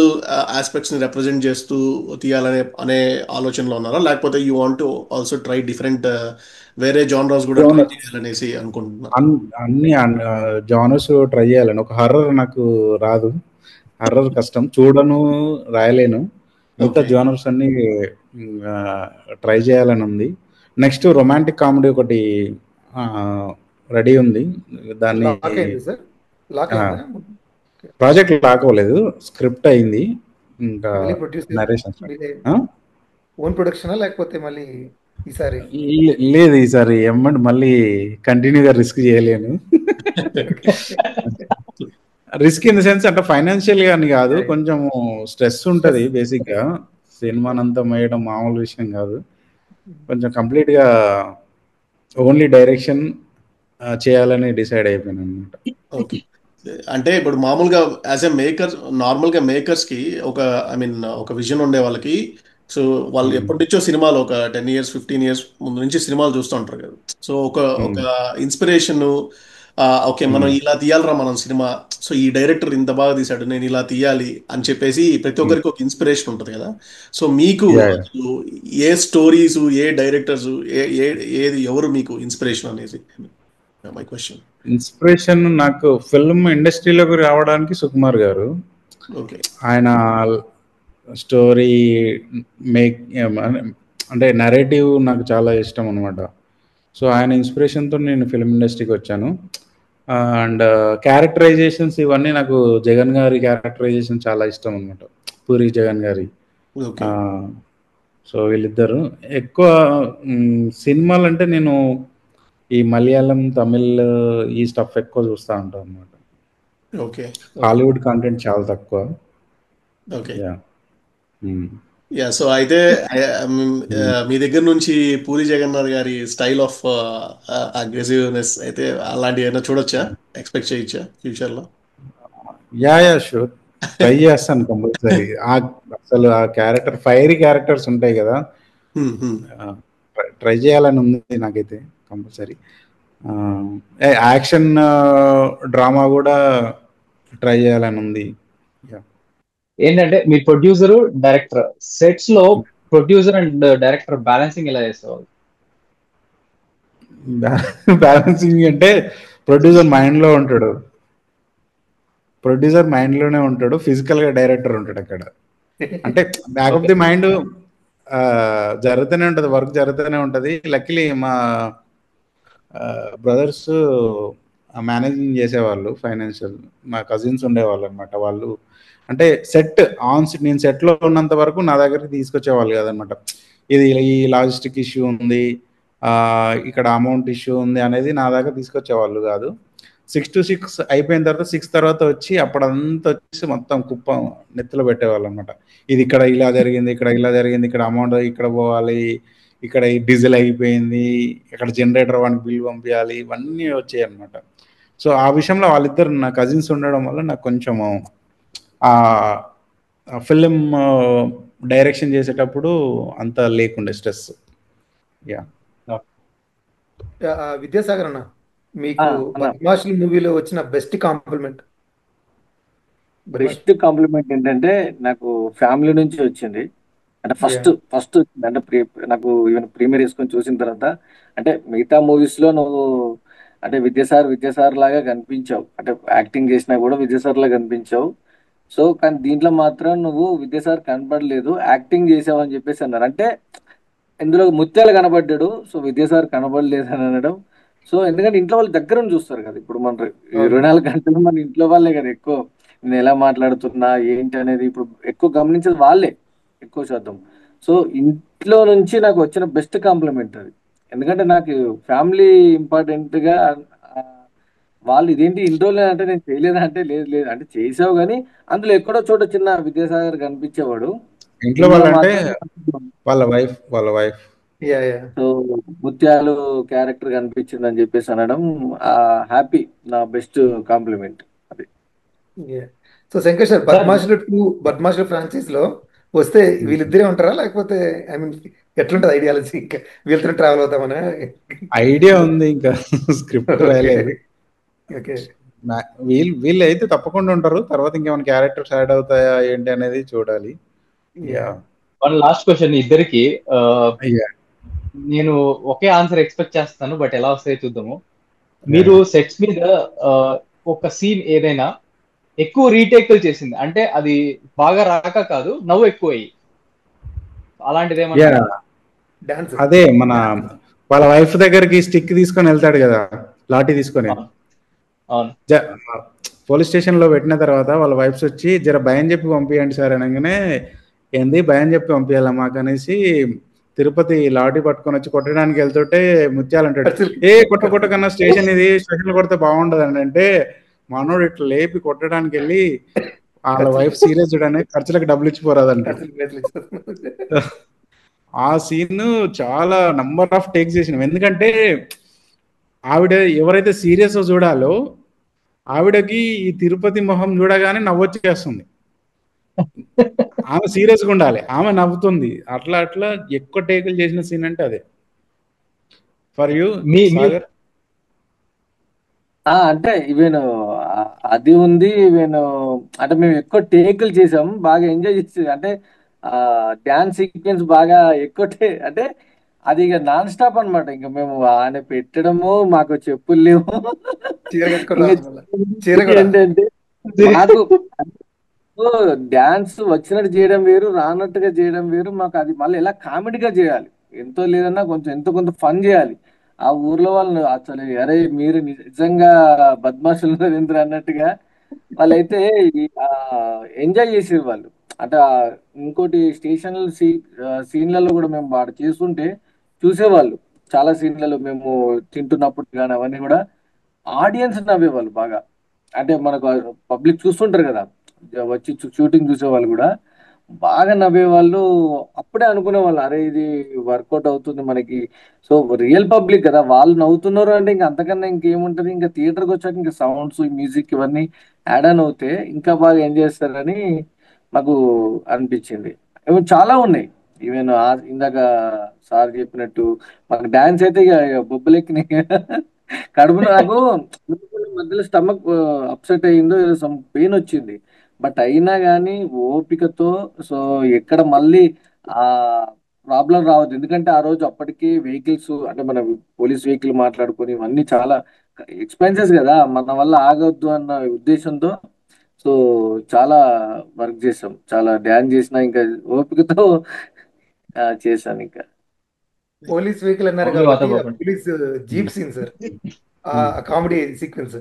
ఆస్పెక్ట్స్ని రిప్రజెంట్ చేస్తూ తీయాలనే ఆలోచనలో ఉన్నారా, లేకపోతే you want to also try different వేరే జానరాస్ కూడా ట్రై చేయాలనేసి అనుకుంటున్నారు? అన్ని జానర్స్ ట్రై చేయాలని. ఒక హర్రర్ నాకు రాదు, హర్రర్ కష్టం, చూడను, రాయలేను. మిగతా జానర్స్ అన్ని ట్రై చేయాలని ఉంది. నెక్స్ట్ రొమాంటిక్ కామెడీ ఒకటి రెడీ ఉంది. దాన్ని ప్రాజెక్ట్ లాక్ అవ్వలేదు, స్క్రిప్ట్ అయింది, ఇంకా నరేషన్ ఓన్ ప్రొడక్షన్ లేకపోతే మళ్ళీ ఈసారి లేదు. ఈసారి ఏమంటే మళ్ళీ కంటిన్యూగా రిస్క్ చేయలేను. రిస్క్ ఇన్ ద సెన్స్ అంటే ఫైనాన్షియల్ గా అని కాదు, కొంచెం స్ట్రెస్ ఉంటుంది. బేసిక్ గా సినిమానంతా వేయడం మామూలు విషయం కాదు. కొంచెం కంప్లీట్ గా ఓన్లీ డైరెక్షన్ చేయాలని డిసైడ్ అయిపోయాను అనమాట. ఓకే, అంటే ఇప్పుడు మామూలుగా యాజ్ ఎ మేకర్ నార్మల్గా మేకర్స్కి ఒక ఐ మీన్ ఒక విజన్ ఉండే వాళ్ళకి సో వాళ్ళు ఎప్పటి నుంచో సినిమాలు ఒక 10 years 15 years ముందు నుంచి సినిమాలు చూస్తూ ఉంటారు కదా. సో ఒక ఇన్స్పిరేషన్ ఓకే మనం ఇలా తీయాలరా మనం సినిమా, సో ఈ డైరెక్టర్ ఇంత బాగా తీశాడు నేను ఇలా తీయాలి అని చెప్పేసి ప్రతి ఒక్కరికి ఒక ఇన్స్పిరేషన్ ఉంటుంది కదా. సో మీకు అసలు ఏ స్టోరీస్ ఏ డైరెక్టర్స్ ఏది ఎవరు మీకు ఇన్స్పిరేషన్ అనేసి మై క్వశ్చన్. ఇన్స్పిరేషన్ నాకు ఫిల్మ్ ఇండస్ట్రీలోకి రావడానికి సుకుమార్ గారు. ఓకే, ఆయన స్టోరీ మేక్ అంటే నరేటివ్ నాకు చాలా ఇష్టం అనమాట. సో ఆయన ఇన్స్పిరేషన్తో నేను ఫిల్మ్ ఇండస్ట్రీకి వచ్చాను. అండ్ క్యారెక్టరైజేషన్స్ ఇవన్నీ నాకు జగన్ గారి క్యారెక్టరైజేషన్ చాలా ఇష్టం అనమాట, పూరి జగన్ గారి. సో వీళ్ళిద్దరు ఎక్కువ సినిమాలు అంటే నేను ఈ మలయాళం తమిళ్ ఈ స్టఫ్ ఎక్కువ చూస్తూ ఉంటాను అనమాట. ఓకే, హాలీవుడ్ కంటెంట్ చాలా తక్కువ. ఓకే యా సో అయితే మీ దగ్గర నుంచి పూరి జగన్నాథ్ గారి స్టైల్ ఆఫ్ అగ్రెసివ్నెస్ అయితే అలాంటివి ఏమైనా చూడొచ్చా, ఎక్స్పెక్ట్ చేయొచ్చా ఫ్యూచర్లో? యా షూర్, ట్రై చేస్తాను కంపల్సరీ. అసలు ఆ క్యారెక్టర్ ఫైరీ క్యారెక్టర్స్ ఉంటాయి కదా, ట్రై చేయాలని ఉంది నాకైతే కంపల్సరీ. యాక్షన్ డ్రామా కూడా ట్రై చేయాలని ఉంది. ఏంటంటే మీ ప్రొడ్యూసర్ డైరెక్టర్ సెట్స్ లో ప్రొడ్యూసర్ అండ్ డైరెక్టర్ బ్యాలెన్సింగ్ ఎలా చేసేవాళ్ళు? బ్యాలెన్సింగ్ అంటే ప్రొడ్యూసర్ మైండ్లో ఉంటాడు, ప్రొడ్యూసర్ మైండ్లోనే ఉంటాడు, ఫిజికల్గా డైరెక్టర్ ఉంటాడు అక్కడ. అంటే బ్యాక్ ఆఫ్ ది మైండ్ జరుగుతూనే ఉంటుంది, వర్క్ జరుగుతూనే ఉంటుంది. లక్కీలీ మా బ్రదర్స్ మేనేజింగ్ చేసేవాళ్ళు, ఫైనాన్షియల్ మా కజిన్స్ ఉండేవాళ్ళు అనమాట. వాళ్ళు అంటే సెట్ నేను సెట్లో ఉన్నంత వరకు నా దగ్గరికి తీసుకొచ్చేవాళ్ళు కాదనమాట. ఇది ఈ లాజిస్టిక్ ఇష్యూ ఉంది, ఇక్కడ అమౌంట్ ఇష్యూ ఉంది అనేది నా దగ్గర తీసుకొచ్చేవాళ్ళు కాదు. 6 to 6 అయిపోయిన తర్వాత 6 తర్వాత వచ్చి అప్పుడంతా వచ్చి మొత్తం కుప్ప నెత్తిలో పెట్టేవాళ్ళు అనమాట. ఇది ఇక్కడ ఇలా జరిగింది, ఇక్కడ ఇలా జరిగింది, ఇక్కడ అమౌంట్ ఇక్కడ పోవాలి, ఇక్కడ డీజిల్ అయిపోయింది, ఇక్కడ జనరేటర్ వానికి బిల్ పంపించాలి, ఇవన్నీ వచ్చాయి అనమాట. సో ఆ విషయంలో వాళ్ళిద్దరు నా కజిన్స్ ఉండడం వల్ల నాకు కొంచెము ఫిలిం డైరెక్షన్ చేసేటప్పుడు అంత లేకుండే స్ట్రెస్. యా విద్యాసాగర్ అన్న, ఆ, మీకు అన్న, బద్మాషులు మూవీలో వచ్చిన బెస్ట్ కాంప్లిమెంట్. బద్మాష్. బెస్ట్ కాంప్లిమెంట్ ఏంటంటే నాకు ఫ్యామిలీ నుంచి వచ్చింది. అంటే యా. ఫస్ట్ అంటే నాకు ఈవెన్ ప్రీమియర్ వేసుకొని చూసిన తర్వాత, అంటే మిగతా మూవీస్ లో నువ్వు అంటే విద్యాసార్ లాగా కనిపించావు, అంటే యాక్టింగ్ చేసినా కూడా విద్యాసార్ లాగా కనిపించావు. సో కానీ దీంట్లో మాత్రం నువ్వు విద్యాసార్ కనపడలేదు, యాక్టింగ్ చేసావు అని చెప్పేసి అన్నారు. అంటే ఇందులో ముత్యాలు కనబడ్డాడు, సో విద్యాసాగర్ కనబడలేదు అని అనడం. సో ఎందుకంటే ఇంట్లో వాళ్ళు దగ్గర నుంచి చూస్తారు కదా, ఇప్పుడు మన అవును. 24 గంటలు మన ఇంట్లో వాళ్ళే కదా ఎక్కువ నేను ఎలా మాట్లాడుతున్నా ఏంటి అనేది ఇప్పుడు ఎక్కువ గమనించేది వాళ్ళే ఎక్కువ శాతం. సో ఇంట్లో నుంచి నాకు వచ్చిన బెస్ట్ కాంప్లిమెంట్ అది. ఎందుకంటే నాకు ఫ్యామిలీ ఇంపార్టెంట్ గా ఆ, వాళ్ళు ఇదేంటి ఇన్ని రోజులు అంటే నేను చేయలేదా అంటే లేదు లేదు అంటే చేసావు, కానీ అందులో ఎక్కడో చోట చిన్న విద్యాసాగర్ కనిపించేవాడు. ఇంట్లో ఇందులో వాళ్ళంటే మాత్రం వాళ్ళ వైఫ్ యా యా. సో ముత్యాలు క్యారెక్టర్ కనిపించింది అని చెప్పేసి అనడం హ్యాపీ, నా బెస్ట్ కాంప్లిమెంట్ అది. Ya. So Shankar sir, sir బద్మాషులు ఫ్రాంచైజ్ లో వస్తే వీళ్ళిద్దరే ఉంటారా, లేకపోతే ఐ మీన్ ఎట్లుంటది ఐడియాలజీ? ఇంకా వీళ్ళతో ట్రావెల్ అవుతామనా? ఐడియా ఉంది, ఇంకా స్క్రిప్ట్ ఓకే రాయలేదు. ఓకే. వీళ్ళు అయితే తప్పకుండా ఉంటారు. తర్వాత ఇంకేమైనా క్యారెక్టర్స్ యాడ్ అవుతాయా ఏంటి అనేది చూడాలి. యా. వన్ లాస్ట్ క్వశ్చన్ ఇద్దరికి. అయ్యా నేను ఒకే ఆన్సర్ ఎక్స్పెక్ట్ చేస్తాను, బట్ ఎలా వస్తాయో చూద్దాము. మీరు సెట్స్ మీద ఆ, ఒక సీన్ ఏదైనా ఎక్కువ రీటేక్లు చేసింది అంటే అది బాగా రాక కాదు, నవ్వు ఎక్కువ అయ్యి అలాంటిది ఏమన్నా? డాన్స్. అదే మన వాళ్ళ వైఫ్ దగ్గరికి స్టిక్ తీసుకొని వెళ్తాడు కదా, లాఠీ తీసుకొని. అవును. పోలీస్ స్టేషన్ లో పెట్టిన తర్వాత వాళ్ళ వైఫ్స్ వచ్చి జర భయం చెప్పి పంపించండి సార్ అనగానే, ఏంది భయం చెప్పి పంపించాలా మాకు అనేసి తిరుపతి లాఠీ పట్టుకొని వచ్చి కొట్టడానికి వెళ్తుంటే ముత్యాలు అంటాడు, ఏ కొట్ట కన్నా స్టేషన్ లో కొడితే బాగుండదు అని అంటే, మనోడు ఇట్లా లేపి కొట్టడానికి వెళ్ళి వాళ్ళ వైఫ్ సీరియస్ చూడని ఖర్చులకు డబ్బులు ఇచ్చిపోరాదంట. ఆ సీన్ చాలా నంబర్ ఆఫ్ టేక్స్ చేసినాం, ఎందుకంటే ఆవిడ ఎవరైతే సీరియస్ చూడాలో ఆవిడకి ఈ తిరుపతి మొహం చూడగానే నవ్వొచ్చేస్తుంది. ఆమె సీరియస్గా ఉండాలి, ఆమె నవ్వుతుంది. అట్లా ఎక్కువ టేకులు చేసిన సీన్ అంటే అదే. For you Sagar. అంటే ఈవెన్ అది ఉంది, ఈవెన్ అంటే మేము ఎక్కువ టేకులు చేసాం, బాగా ఎంజాయ్ చేసి అంటే డ్యాన్స్ సీక్వెన్స్ బాగా ఎక్కువ అంటే అది ఇక నాన్ స్టాప్ అనమాట. ఇంకా మేము ఆయన పెట్టడము, మాకు చెప్పులు లేవు, చీర కట్టుకొని ఇంకా రావాలి మళ్ళా. చీర కూడా. ఏంటంటే మాకు డ్యాన్స్ వచ్చినట్టు చేయడం వేరు, రానట్టుగా చేయడం వేరు. మాకు అది మళ్ళీ ఎలా కామెడీగా చేయాలి, ఎంతో లేదన్నా కొంచెం ఎంతో కొంత ఫన్ చేయాలి. ఆ ఊర్లో వాళ్ళు అసలు అరే మీరు నిజంగా బద్మాషులు నరేంద్ర అన్నట్టుగా వాళ్ళైతే ఎంజాయ్ చేసేది వాళ్ళు. అంటే ఇంకోటి స్టేషన్ సీన్లలో కూడా మేము వాడు చేస్తుంటే చూసేవాళ్ళు. చాలా సీన్లలో మేము తింటున్నప్పుడు కానీ అవన్నీ కూడా ఆడియన్స్ నవ్వేవాళ్ళు బాగా. అంటే మనకు పబ్లిక్ చూస్తుంటారు కదా, వచ్చి షూటింగ్ చూసే వాళ్ళు కూడా బాగా నవ్వేవాళ్ళు. అప్పుడే అనుకునేవాళ్ళు అరే ఇది వర్కౌట్ అవుతుంది మనకి. సో రియల్ పబ్లిక్ కదా, వాళ్ళు నవ్వుతున్నారు అంటే ఇంకా అంతకన్నా ఇంకేముంటది. ఇంకా థియేటర్కి వచ్చాక ఇంకా సౌండ్స్, మ్యూజిక్ ఇవన్నీ యాడ్ ఆన్ అవుతే ఇంకా బాగా ఎంజాయ్ చేస్తారని మాకు అనిపించింది. చాలా ఉన్నాయి. ఈవెన్ ఇందాక సార్ చెప్పినట్టు మాకు డాన్స్ అయితే ఇక బొబ్బలెక్కినాయి. కడుపులో నాకు మధ్యలో స్టమక్ అప్సెట్ అయ్యిందో ఏదో సమ్ పెయిన్ వచ్చింది. బట్ అయినా కానీ ఓపికతో, సో ఎక్కడ మళ్ళీ ఆ ప్రాబ్లం రావద్దు. ఎందుకంటే ఆ రోజు అప్పటికి వెహికల్స్ అంటే మన పోలీస్ వెహికల్ మాట్లాడుకొని ఇవన్నీ చాలా ఎక్స్పెన్సెస్ కదా, మన వల్ల ఆగొద్దు అన్న ఉద్దేశంతో సో చాలా వర్క్ చేసాం, చాలా డ్యాన్స్ చేసిన ఇంకా ఓపికతో చేశాను ఇంకా. పోలీస్ వెహికల్ అన్నారు ఓన్లీ కాబట్టి వాటర్ ఆ బాగుంది. పోలీస్ జీప్ సీన్ సార్, ఆ కామెడీ సీక్వెన్స్.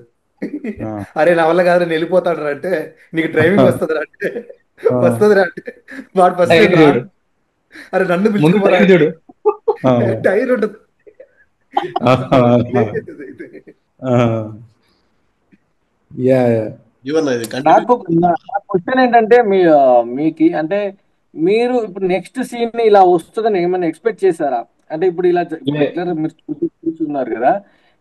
అరే నా వల్ల కాదు నేను వెళ్ళిపోతాడు రా అంటే, నీకు డ్రైవింగ్ వస్తుందిరా అంటే, వస్తుందిరా అంటే వాడు ఫస్ట్ టైర్ చూడు, అరే నన్ను ముందు పిలుచుకోరా టైర్ చూడు. టైర్ ఉంటుంది. ఈవెన్ ఇది నాకు నా క్వశ్చన్ ఏంటంటే మీకు అంటే మీరు ఇప్పుడు నెక్స్ట్ సీన్ ఇలా వస్తుందని ఏమైనా ఎక్స్పెక్ట్ చేశారా? అంటే ఇప్పుడు ఇలా రెగ్యులర్ మీరు చూస్తున్నారు కదా,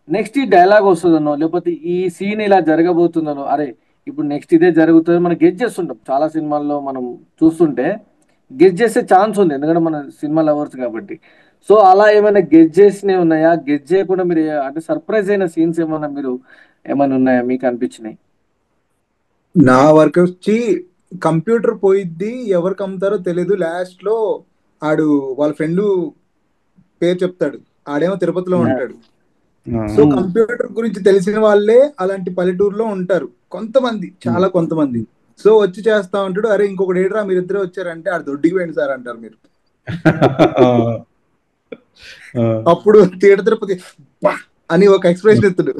నెక్స్ట్ ఈ డైలాగ్ వస్తుందనో లేకపోతే ఈ సీన్ ఇలా జరగబోతుందనో, అరే ఇప్పుడు నెక్స్ట్ ఇదే జరుగుతుంది మనం గెస్ చేస్తుంటాం. చాలా సినిమాల్లో మనం చూస్తుంటే గెస్ చేసే ఛాన్స్ ఉంది, ఎందుకంటే మన సినిమా లవర్స్ కాబట్టి. సో అలా ఏమైనా గెస్ చేసినవి ఉన్నాయా? గెస్ చేయకుండా మీరు అంటే సర్ప్రైజ్ అయిన సీన్స్ ఏమైనా ఉన్నాయా మీకు అనిపించినాయి? నా వర్క్ వచ్చి కంప్యూటర్ పోయిద్ది, ఎవరికి అమ్ముతారో తెలియదు, లాస్ట్ లో ఆడు వాళ్ళ ఫ్రెండ్ పేరు చెప్తాడు, ఆడేమో తిరుపతిలో ఉంటాడు. సో కంప్యూటర్ గురించి తెలిసిన వాళ్ళే అలాంటి పల్లెటూరులో ఉంటారు కొంతమంది, చాలా కొంతమంది. సో వచ్చి చేస్తా ఉంటాడు, అరే ఇంకొకటి ఏడ్రా మీరిద్దరే వచ్చారంటే ఆడు దొడ్డికి పోయింది సార్ అంటారు మీరు. అప్పుడు థియేటర్ తిరుపతి అని ఒక ఎక్స్ప్రెషన్ ఎత్తుడు.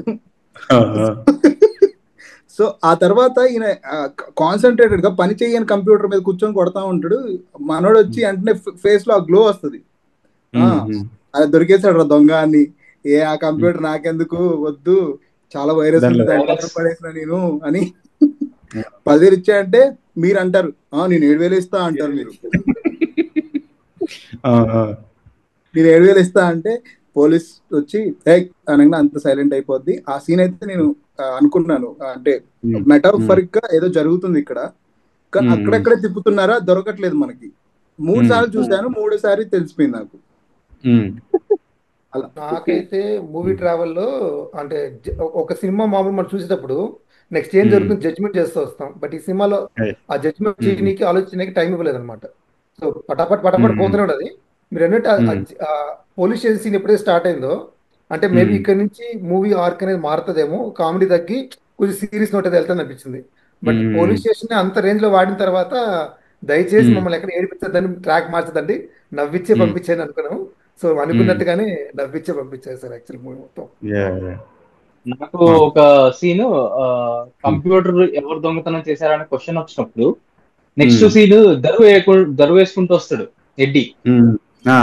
సో ఆ తర్వాత ఈయన కాన్సన్ట్రేటెడ్ గా పని చేయని కంప్యూటర్ మీద కూర్చొని కొడతా ఉంటాడు. మనోడు వచ్చి వెంటనే ఫేస్ లో ఆ గ్లో వస్తుంది, అది దొరికేసాడు రా దొంగ అని. ఆ కంప్యూటర్ నాకెందుకు వద్దు, చాలా వైరస్ పడేసిన నేను అని 10,000 ఇచ్చాయంటే మీరు అంటారు నేను 7,000 ఇస్తా అంటారు మీరు. నేను 7,000 ఇస్తా అంటే పోలీస్ వచ్చి అనగా అంత సైలెంట్ అయిపోద్ది. ఆ సీన్ అయితే నేను అనుకున్నాను, అంటే మెటాఫరిక్ గా ఏదో జరుగుతుంది ఇక్కడ, కానీ అక్కడెక్కడే తిప్పుతున్నారా దొరకట్లేదు మనకి. 3 సార్లు చూశాను, 3సారి తెలిసిపోయింది నాకు. నాకైతే మూవీ ట్రావెల్లో అంటే ఒక సినిమా మామూలు మనం చూసేటప్పుడు నెక్స్ట్ ఏం జరుగుతుంది జడ్జ్మెంట్ చేస్తూ వస్తాం. బట్ ఈ సినిమాలో ఆ జడ్జ్మెంట్ చేయడానికి ఆలోచించడానికి టైం ఇవ్వలేదు అనమాట. సో పటాపట్ పోతూనే ఉండదు. మీరు అన్నట్టు పోలీస్ స్టేషన్ సీన్ ఎప్పుడైతే స్టార్ట్ అయిందో అంటే మేబీ ఇక్కడ నుంచి మూవీ ఆర్క్ అనేది మారుతుందేమో, కామెడీ తగ్గి కొంచెం సీరియస్ నోట్ అయితే వెళ్తాను అనిపించింది. బట్ పోలీస్ స్టేషన్ అంత రేంజ్ లో వాడిన తర్వాత దయచేసి మమ్మల్ని ఎక్కడ ఏడిపించద్దని ట్రాక్ మార్చదండి, నవ్విచ్చే పంపించాను అనుకున్నాము. సో అనుకున్నట్టుగానే నవ్విచ్చే పంపించారు సార్ యాక్చువల్ మూవీ మొత్తం. నాకు ఒక సీన్ కంప్యూటర్ ఎవరు దొంగతనం చేశారనే క్వశ్చన్ వచ్చినప్పుడు నెక్స్ట్ సీన్ దరువు వేసుకుంటూ వస్తాడు ఎడ్డి. ఆ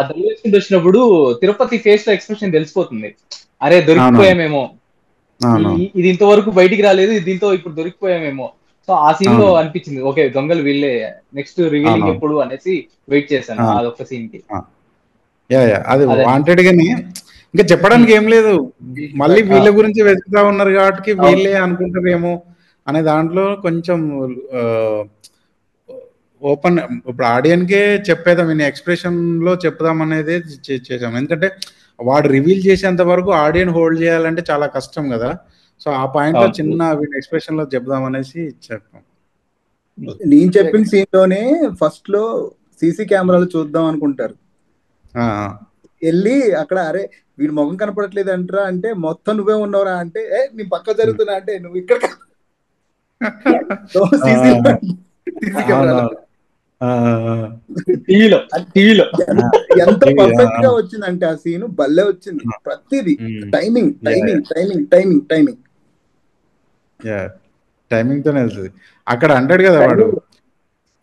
దరువు వేసుకుంటూ వచ్చినప్పుడు తిరుపతి ఫేస్ లో ఎక్స్ప్రెషన్ తెలిసిపోతుంది, అరే దొరికిపోయామేమో, ఇది ఇంతవరకు బయటికి రాలేదు, దీంతో ఇప్పుడు దొరికిపోయామేమో. సో ఆ సీన్ లో అనిపించింది ఓకే దొంగలు వీళ్ళే, నెక్స్ట్ రివీలింగ్ ఎప్పుడు అనేసి వెయిట్ చేశాను అదొక సీన్ కి. అది వాంటెడ్ గాని ఇంకా చెప్పడానికి ఏం లేదు, మళ్ళీ వీళ్ళ గురించి వెతుకుతా ఉన్నారు కాబట్టి వీళ్ళే అనుకుంటారేమో అనే దాంట్లో కొంచెం ఓపెన్, ఇప్పుడు ఆడియన్కే చెప్పేదాం, నేను ఎక్స్ప్రెషన్ లో చెప్దాం అనేది చేసాం. ఎందుకంటే వాడు రివీల్ చేసేంత వరకు ఆడియన్ హోల్డ్ చేయాలంటే చాలా కష్టం కదా. సో ఆ పాయింట్ లో చిన్న వీళ్ళ ఎక్స్ప్రెషన్ లో చెప్దాం అనేసి చెప్పాం. నేను చెప్పిన సీన్ లోనే ఫస్ట్ లో సీసీ కెమెరాలు చూద్దాం అనుకుంటారు, వెళ్ళి అక్కడ అరే వీడి ముఖం కనపడట్లేదు అంటారా అంటే మొత్తం నువ్వే ఉన్నవరా అంటే నీ పక్క జరుగుతున్నా అంటే నువ్వు ఇక్కడ ఎంత పర్ఫెక్ట్ గా వచ్చిందంటే ఆ సీన్ భలే వచ్చింది. ప్రతిదీ timing timing timing timing timing timing తోనే వెళ్తుంది. అక్కడ అంటాడు కదా వాడు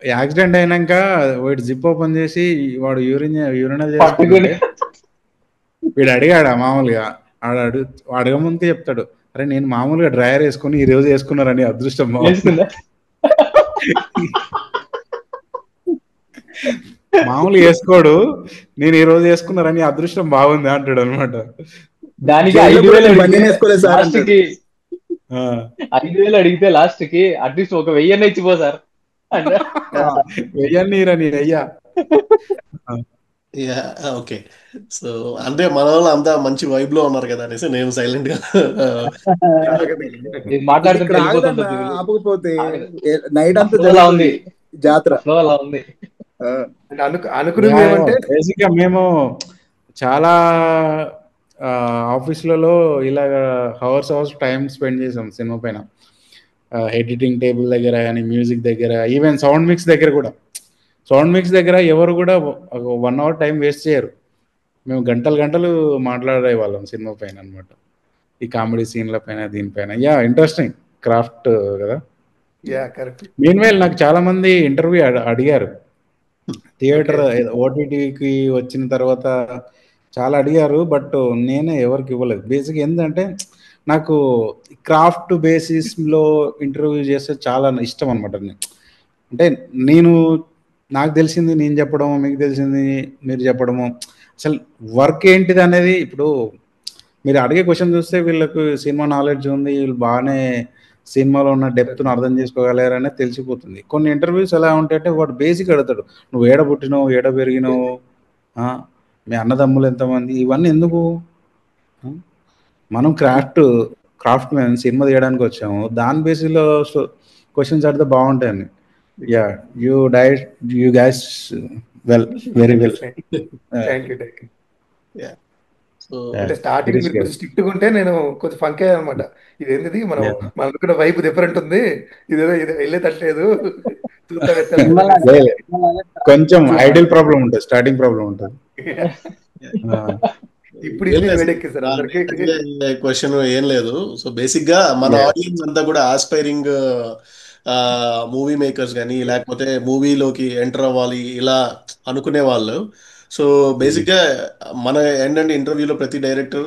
యాక్సిడెంట్ అయినాక వాడు జిప్ ఓపెన్ చేసి వాడు యూరినల్ చేసుకుంటే వీడు అడిగాడు మామూలుగా, అడగ ముందుకే చెప్తాడు అరే నేను మామూలుగా డ్రైయర్ వేసుకుని ఈ రోజు వేసుకున్నారని అదృష్టం మామూలు వేసుకోడు, నేను ఈ రోజు వేసుకున్నారని అదృష్టం బాగుంది అంటాడు అనమాట. దానికి 5,000 అడిగితే లాస్ట్ కి అట్లీస్ట్ ఒక 1,000 ఇచ్చిపో సార్ 1,000 నీరని అయ్యా. ఓకే, సో అంటే మన వాళ్ళు అంతా మంచి వైబ్ లో ఉన్నారు కదా అనేసి నేను సైలెంట్ గా ఆపకపోతే నైట్ అంతా ఉంది జాతర అలా ఉంది. బేసిక్గా మేము చాలా ఆఫీసులలో ఇలాగ హవర్స్ టైం స్పెండ్ చేసాం సినిమా పైన, ఎడిటింగ్ టేబుల్ దగ్గర కానీ మ్యూజిక్ దగ్గర, ఈవెన్ సౌండ్ మిక్స్ దగ్గర కూడా. సౌండ్ మిక్స్ దగ్గర ఎవరు కూడా 1 hour టైం వేస్ట్ చేయరు, మేము గంటలు మాట్లాడే వాళ్ళం సినిమా పైన అనమాట, ఈ కామెడీ సీన్ల పైన దీనిపైన. ఇంట్రెస్టింగ్ క్రాఫ్ట్ కదా. మీన్వైల్ నాకు చాలా మంది ఇంటర్వ్యూ అడిగారు, థియేటర్ ఓటీటీకి వచ్చిన తర్వాత చాలా అడిగారు, బట్ నేనే ఎవరికి ఇవ్వలేదు. బేసిక్ ఏంటంటే నాకు క్రాఫ్ట్ బేసిస్లో ఇంటర్వ్యూ చేస్తే చాలా ఇష్టం అనమాట. అంటే నాకు తెలిసింది నేను చెప్పడము, మీకు తెలిసింది మీరు చెప్పడము, అసలు వర్క్ ఏంటిది అనేది. ఇప్పుడు మీరు అడిగే క్వశ్చన్ చూస్తే వీళ్ళకు సినిమా నాలెడ్జ్ ఉంది, వీళ్ళు బాగానే సినిమాలో ఉన్న డెప్త్ను అర్థం చేసుకోగలరు అనేది తెలిసిపోతుంది. కొన్ని ఇంటర్వ్యూస్ ఎలా ఉంటాయంటే వాడు బేసిక్ అడుగుతాడు, నువ్వు ఏడ పుట్టినావు, ఏడ పెరిగినావు, మీ అన్నదమ్ములు ఎంతమంది, ఇవన్నీ ఎందుకు? మనం క్రాఫ్ట్ మ్యాన్ సినిమా తీయడానికి వచ్చాము, దాని బేసిస్లో క్వశ్చన్స్ అడితే బాగుంటాయని. Yeah, you guys well, very well. Thank you. So అంటే స్టార్టింగ్ మీరు కొంచెం స్ట్రిక్ట్ గా ఉంటే నేను కొంచెం ఫంక్ అయ్యాను అనమాట. ఇదేంటిది మనం మన అనుకున్న వైపు డిఫరెంట్ ఉంది, ఇదేదో ఇది వెళ్ళేటట్లేదు, చూద్దాం ఎట్లా కొంచెం ఐడియల్ ప్రాబ్లం ఉంటుంది, స్టార్టింగ్ ప్రాబ్లం ఉంటుంది. ఇప్పుడు వేడెక్కిస్తారు అందరికి. క్వశ్చన్ ఏం లేదు. సో బేసిక్ గా మన ఆడియన్స్ అంతా కూడా ఆస్పైరింగ్ మూవీ మేకర్స్ కానీ, లేకపోతే మూవీలోకి ఎంటర్ అవ్వాలి ఇలా అనుకునే వాళ్ళు. సో బేసిక్ గా మన ఏంటంటే ఇంటర్వ్యూలో ప్రతి డైరెక్టర్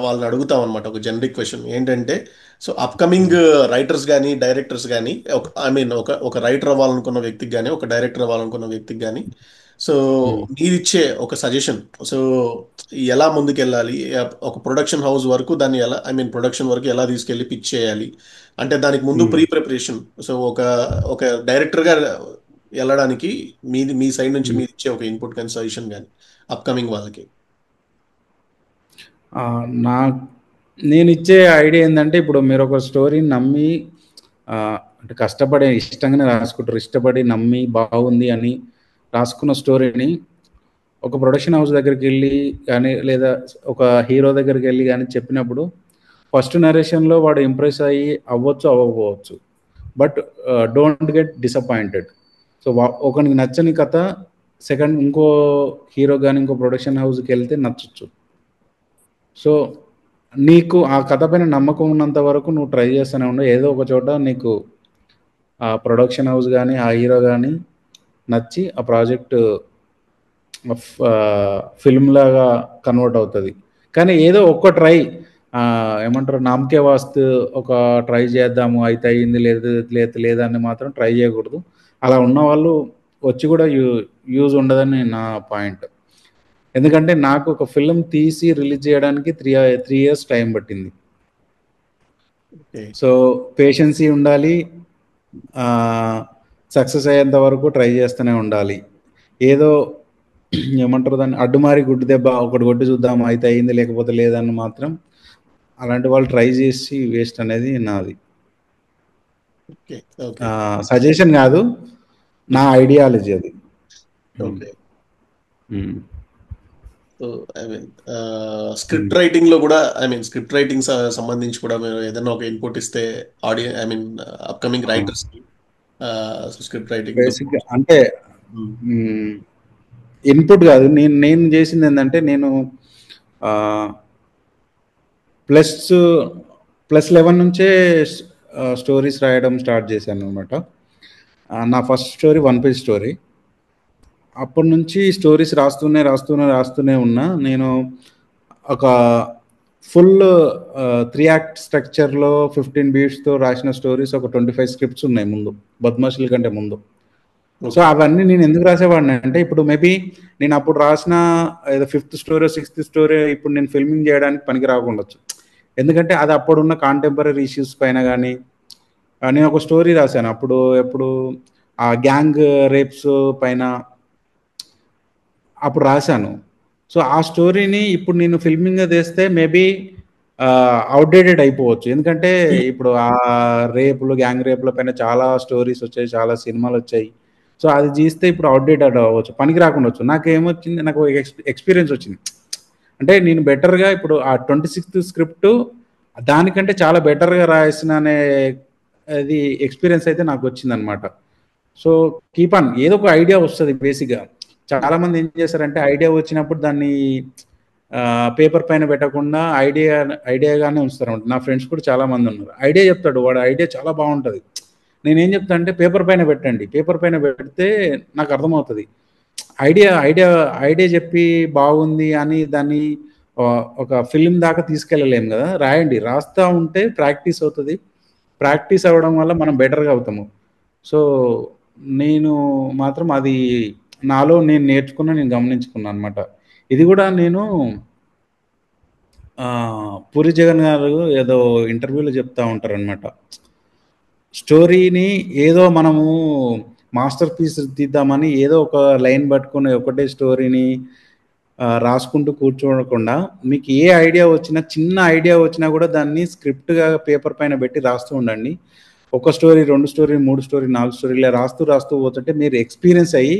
వాళ్ళని అడుగుతాం అనమాట ఒక జనరిక్ క్వశ్చన్ ఏంటంటే, సో అప్కమింగ్ రైటర్స్ కానీ డైరెక్టర్స్ కానీ, ఐ మీన్ ఒక రైటర్ అవ్వాలనుకున్న వ్యక్తికి కానీ, ఒక డైరెక్టర్ అవ్వాలనుకున్న వ్యక్తికి కానీ, సో మీరిచ్చే ఒక సజెషన్, సో ఎలా ముందుకెళ్ళాలి, ఒక ప్రొడక్షన్ హౌస్ వరకు దాన్ని ఎలా, ఐ మీన్ ప్రొడక్షన్ వరకు ఎలా తీసుకెళ్ళి పిచ్ చేయాలి అంటే దానికి ముందు ప్రీ ప్రిపరేషన్. సో ఒక డైరెక్టర్గా వెళ్ళడానికి మీ సైడ్ నుంచి మీరు ఇచ్చే ఒక ఇన్పుట్ కానీ సజెషన్ కానీ అప్కమింగ్ వాళ్ళకి. నేను ఇచ్చే ఐడియా ఏంటంటే, ఇప్పుడు మీరు ఒక స్టోరీని నమ్మి అంటే కష్టపడి ఇష్టంగానే రాసుకుంటారు, ఇష్టపడి నమ్మి బాగుంది అని రాసుకున్న స్టోరీని ఒక ప్రొడక్షన్ హౌస్ దగ్గరికి వెళ్ళి కానీ, లేదా ఒక హీరో దగ్గరికి వెళ్ళి కానీ చెప్పినప్పుడు ఫస్ట్ నరేషన్లో వాడు ఇంప్రెస్ అయ్యి అవ్వకపోవచ్చు, but don't get disappointed. So ఒకనికి నచ్చని కథ సెకండ్ ఇంకో హీరో కానీ ఇంకో ప్రొడక్షన్ హౌస్కి వెళ్తే నచ్చచ్చు. సో నీకు ఆ కథ పైన నమ్మకం ఉన్నంత వరకు నువ్వు ట్రై చేస్తూనే ఉండవు, ఏదో ఒక చోట నీకు ఆ ప్రొడక్షన్ హౌస్ కానీ ఆ హీరో కానీ నచ్చి ఆ ప్రాజెక్ట్ ఫిల్మ్ లాగా కన్వర్ట్ అవుతుంది. కానీ ఏదో ఒక్క ట్రై, ఏమంటారు, నామకే వాస్తు ఒక ట్రై చేద్దాము అయితే అయ్యింది, లేదని మాత్రం ట్రై చేయకూడదు. అలా ఉన్న వాళ్ళు వచ్చి కూడా యూజ్ ఉండదని నా పాయింట్. ఎందుకంటే నాకు ఒక ఫిల్మ్ తీసి రిలీజ్ చేయడానికి 3 years టైం పట్టింది. సో పేషెన్సీ ఉండాలి, సక్సెస్ అయ్యేంత వరకు ట్రై చేస్తూనే ఉండాలి. ఏదో ఏమంటారు దాన్ని అడ్డుమారి గుడ్డు దెబ్బ ఒకటి కొట్టి చూద్దాం అయితే అయింది లేకపోతే లేదని మాత్రం అలాంటి వాళ్ళు ట్రై చేసి వేస్ట్ అనేది నాది సజెషన్ కాదు, నా ఐడియాలజీ అది. స్క్రిప్ట్ రైటింగ్ లో కూడా, ఐ మీన్ స్క్రిప్ట్ రైటింగ్ సంబంధించి కూడా మీరు ఏదైనా ఒక ఇన్పుట్ ఇస్తే audio, I mean upcoming writers script writing అంటే ఇన్పుట్ కాదు, నేను చేసింది ఏంటంటే, నేను +11 నుంచే స్టోరీస్ రాయడం స్టార్ట్ చేశాను అనమాట. నా ఫస్ట్ స్టోరీ 1 page స్టోరీ. అప్పటి నుంచి స్టోరీస్ రాస్తూనే ఉన్నా. నేను ఒక ఫుల్ 3 act స్ట్రక్చర్లో 15 beatsతో రాసిన స్టోరీస్ ఒక 25 scripts ఉన్నాయి ముందు, బద్మాషుల కంటే ముందు. సో అవన్నీ నేను ఎందుకు రాసేవాడిని అంటే, ఇప్పుడు మేబీ నేను అప్పుడు రాసిన ఏదో 5th స్టోరీ 6th స్టోరీ ఇప్పుడు నేను ఫిల్మింగ్ చేయడానికి పనికి రాకుండొచ్చు. ఎందుకంటే అది అప్పుడున్న కాంటెంపరీ ఇష్యూస్ పైన కానీ, నేను ఒక స్టోరీ రాశాను ఎప్పుడు ఆ గ్యాంగ్ రేప్స్ పైన అప్పుడు రాశాను. సో ఆ స్టోరీని ఇప్పుడు నేను ఫిల్మింగ్ తీస్తే మేబీ అవుట్డేటెడ్ అయిపోవచ్చు. ఎందుకంటే ఇప్పుడు ఆ గ్యాంగ్ రేపుల పైన చాలా స్టోరీస్ వచ్చాయి, చాలా సినిమాలు వచ్చాయి. సో అది తీస్తే ఇప్పుడు అవుట్డేటెడ్ అవ్వచ్చు, పనికి రాకుండా వచ్చు. నాకేమొచ్చింది, నాకు ఎక్స్పీరియన్స్ వచ్చింది. అంటే నేను బెటర్గా ఇప్పుడు ఆ 26th స్క్రిప్ట్ దానికంటే చాలా బెటర్గా రాసిన అనే అది ఎక్స్పీరియన్స్ అయితే నాకు వచ్చిందనమాట. సో కీప్ ఆన్, ఏదో ఒక ఐడియా వస్తుంది బేసిక్గా. చాలామంది ఏం చేస్తారంటే ఐడియా వచ్చినప్పుడు దాన్ని పేపర్ పైన పెట్టకుండా ఐడియాగానే ఉంచుతారు. నా ఫ్రెండ్స్ కూడా చాలామంది ఉన్నారు. ఐడియా చెప్తాడు వాడు, ఐడియా చాలా బాగుంటుంది. నేనేం చెప్తా అంటే పేపర్ పైన పెట్టండి, పేపర్ పైన పెడితే నాకు అర్థమవుతుంది. ఐడియా చెప్పి బాగుంది అని దాన్ని ఒక ఫిల్మ్ దాకా తీసుకెళ్ళలేము కదా. రాస్తూ ఉంటే ప్రాక్టీస్ అవుతుంది, ప్రాక్టీస్ అవ్వడం వల్ల మనం బెటర్గా అవుతాము. సో నేను మాత్రం అది నాలో నేను నేను గమనించుకున్నాను అనమాట. ఇది కూడా నేను పూరి జగన్ గారు ఏదో ఇంటర్వ్యూలో చెప్తా ఉంటారనమాట, స్టోరీని ఏదో మనము మాస్టర్ పీస్ తీద్దామని ఏదో ఒక లైన్ పట్టుకుని ఒకటే స్టోరీని రాసుకుంటూ కూర్చోకుండా మీకు ఏ ఐడియా వచ్చినా, చిన్న ఐడియా వచ్చినా కూడా దాన్ని స్క్రిప్ట్గా పేపర్ పైన పెట్టి రాస్తూ ఉండండి. ఒక స్టోరీ, 2 స్టోరీ, 3 స్టోరీ, 4 స్టోరీ ఇలా రాస్తూ పోతుంటే మీరు ఎక్స్పీరియన్స్ అయ్యి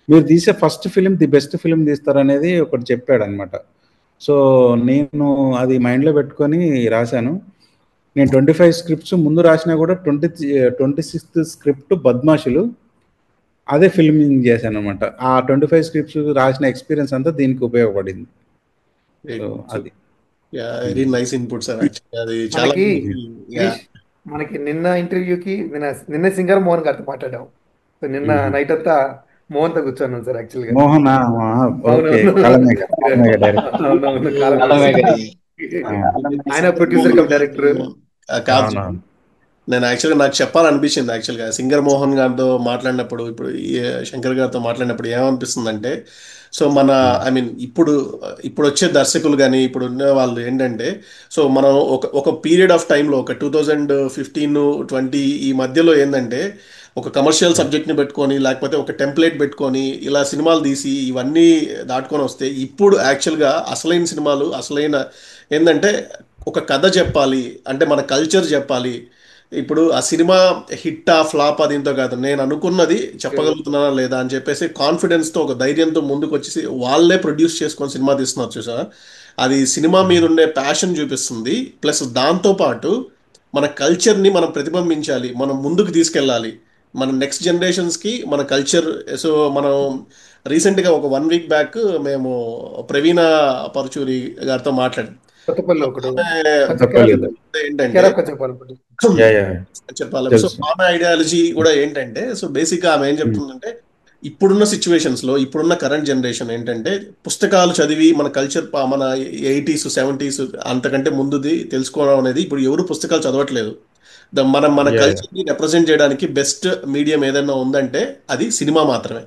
మీరు తీసే first film the best film తీస్తారనేది ఒకటి చెప్పాడు అనమాట. సో నేను అది మైండ్లో పెట్టుకొని రాశాను. నేను 25 స్క్రిప్ట్స్ ముందు రాసినా కూడా 26th స్క్రిప్ట్ బద్మాషులు అదే ఫిల్మింగ్ చేశాను అనమాట. ఆ 25 స్క్రిప్ట్స్ రాసిన ఎక్స్పీరియన్స్ అంతా దీనికి ఉపయోగపడింది. సో అది వెరీ నైస్ ఇన్పుట్ సార్. అది చాలా మనకి నిన్న ఇంటర్వ్యూకి నిన్న సింగర్ మోహన్ గారితో మాట్లాడాం. సో నిన్న నైట్ అంతా మోహన్ తో కూర్చోన్నాం సార్. యాక్చువల్ గా మోహన్ ఆయన ప్రొడ్యూసర్ కమ్ డైరెక్టర్ కాదు. నేను యాక్చువల్గా నాకు చెప్పాలనిపించింది. యాక్చువల్గా సింగర్ మోహన్ గారితో మాట్లాడినప్పుడు, ఇప్పుడు శంకర్ గారితో మాట్లాడినప్పుడు ఏమనిపిస్తుంది అంటే, సో మన ఐ మీన్ ఇప్పుడు వచ్చే దర్శకులు కానీ ఇప్పుడు ఉన్న వాళ్ళు ఏంటంటే, సో మనం ఒక పీరియడ్ ఆఫ్ టైంలో ఒక 2015-20 ఈ మధ్యలో ఏంటంటే ఒక కమర్షియల్ సబ్జెక్ట్ని పెట్టుకొని లేకపోతే ఒక టెంప్లెట్ పెట్టుకొని ఇలా సినిమాలు తీసి ఇవన్నీ దాటుకొని వస్తే, ఇప్పుడు యాక్చువల్గా అసలైన సినిమాలు అసలైన ఏంటంటే ఒక కథ చెప్పాలి అంటే మన కల్చర్ చెప్పాలి. ఇప్పుడు ఆ సినిమా హిట్టా ఫ్లాప్ దీంతో కాదు, నేను అనుకున్నది చెప్పగలుగుతున్నానా లేదా అని చెప్పేసి కాన్ఫిడెన్స్తో ఒక ధైర్యంతో ముందుకు వచ్చేసి వాళ్ళే ప్రొడ్యూస్ చేసుకొని సినిమా తీస్తున్నారు చూసా. అది సినిమా మీద ఉండే ప్యాషన్ చూపిస్తుంది. ప్లస్ దాంతోపాటు మన కల్చర్ని మనం ప్రతిబింబించాలి, మనం ముందుకు తీసుకెళ్ళాలి మన నెక్స్ట్ జనరేషన్స్కి మన కల్చర్. సో మనం రీసెంట్గా ఒక 1 వీక్ బ్యాక్ మేము ప్రవీణ పరచూరి గారితో మాట్లాడాం. ఏంటంటే చెప్పాలి. సో ఆమె ఐడియాలజీ కూడా ఏంటంటే, సో బేసిక్గా ఆమె ఏం చెప్తుందంటే, ఇప్పుడున్న సిచ్యువేషన్స్లో ఇప్పుడున్న కరెంట్ జనరేషన్ ఏంటంటే పుస్తకాలు చదివి మన కల్చర్ మన 80s 70s అంతకంటే ముందుది తెలుసుకోవడం అనేది ఇప్పుడు ఎవరు పుస్తకాలు చదవట్లేదు. మన కల్చర్ని రిప్రజెంట్ చేయడానికి బెస్ట్ మీడియం ఏదైనా ఉందంటే అది సినిమా మాత్రమే.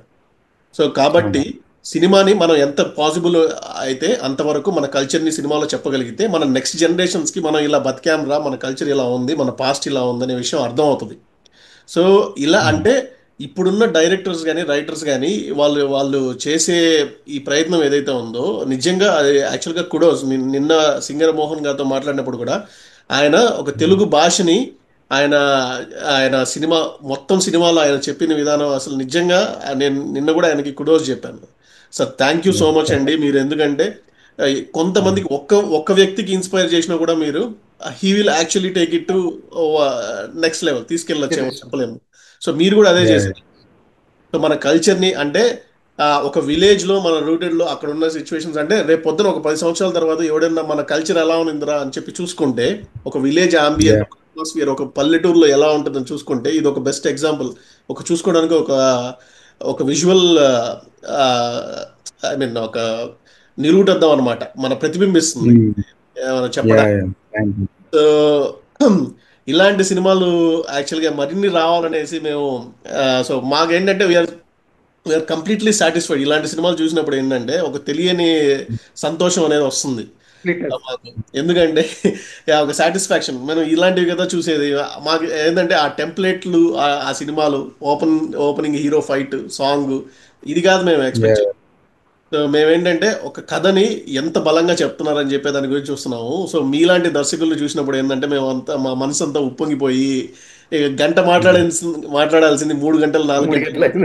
సో కాబట్టి సినిమాని మనం ఎంత పాసిబుల్ అయితే అంతవరకు మన కల్చర్ని సినిమాలో చెప్పగలిగితే మన నెక్స్ట్ జనరేషన్స్కి మనం ఇలా బతికాంరా, మన కల్చర్ ఇలా ఉంది, మన పాస్ట్ ఇలా ఉంది అనే విషయం అర్థం అవుతుంది. సో ఇలా అంటే ఇప్పుడున్న డైరెక్టర్స్ కానీ రైటర్స్ కానీ వాళ్ళు చేసే ఈ ప్రయత్నం ఏదైతే ఉందో నిజంగా అది యాక్చువల్గా కుడోస్. నిన్న సింగర్ మోహన్ గారితో మాట్లాడినప్పుడు కూడా ఆయన ఒక తెలుగు భాషని ఆయన మొత్తం సినిమాలో ఆయన చెప్పిన విధానం అసలు నిజంగా నేను నిన్న కూడా ఆయనకి కుడోస్ చెప్పాను. Sir thank you so much అండి. మీరు ఎందుకంటే కొంతమందికి ఒక్క వ్యక్తికి ఇన్స్పైర్ చేసినా కూడా మీరు he will actually take it to next level తీసుకెళ్ళొచ్చేమో చెప్పలేము. సో మీరు కూడా అదే చేశారు. సో మన కల్చర్ని అంటే ఒక విలేజ్లో మన రూటెడ్లో అక్కడ ఉన్న సిచ్యువేషన్స్ అంటే రేపు పొద్దున ఒక 10 సంవత్సరాల తర్వాత ఎవడన్నా మన కల్చర్ ఎలా ఉందిరా అని చెప్పి చూసుకుంటే ఒక విలేజ్ ఆంబియన్స్ అట్మాస్ఫియర్ ఒక పల్లెటూరులో ఎలా ఉంటుందని చూసుకుంటే ఇది ఒక బెస్ట్ ఎగ్జాంపుల్. చూసుకోవడానికి ఒక విజువల్ ఐ మీన్ ఒక నిరూపిద్దాం అనమాట, మన ప్రతిబింబిస్తుంది చెప్పడానికి. ఇలాంటి సినిమాలు యాక్చువల్గా మరిన్ని రావాలనేసి మేము సో మాకేంటంటే వీఆర్ కంప్లీట్లీ సాటిస్ఫైడ్. ఇలాంటి సినిమాలు చూసినప్పుడు ఏంటంటే ఒక తెలియని సంతోషం అనేది వస్తుంది. ఎందుకంటే ఒక సాటిస్ఫాక్షన్. మనం ఇలాంటివి కదా చూసేది. మాకు ఏంటంటే ఆ టెంప్లెట్లు, ఆ సినిమాలు ఓపెనింగ్ హీరో ఫైట్ సాంగ్ ఇది కాదు మేము ఎక్స్పెక్ట్ చేయాలి. సో మేమేంటంటే ఒక కథని ఎంత బలంగా చెప్తున్నారని చెప్పే దాని గురించి చూస్తున్నాము. సో మీలాంటి దర్శకులు చూసినప్పుడు ఏంటంటే మేము అంతా మా మనసు అంతా ఉప్పొంగిపోయి గంట మాట్లాడాల్సింది 3 గంటలు 4 గంటలు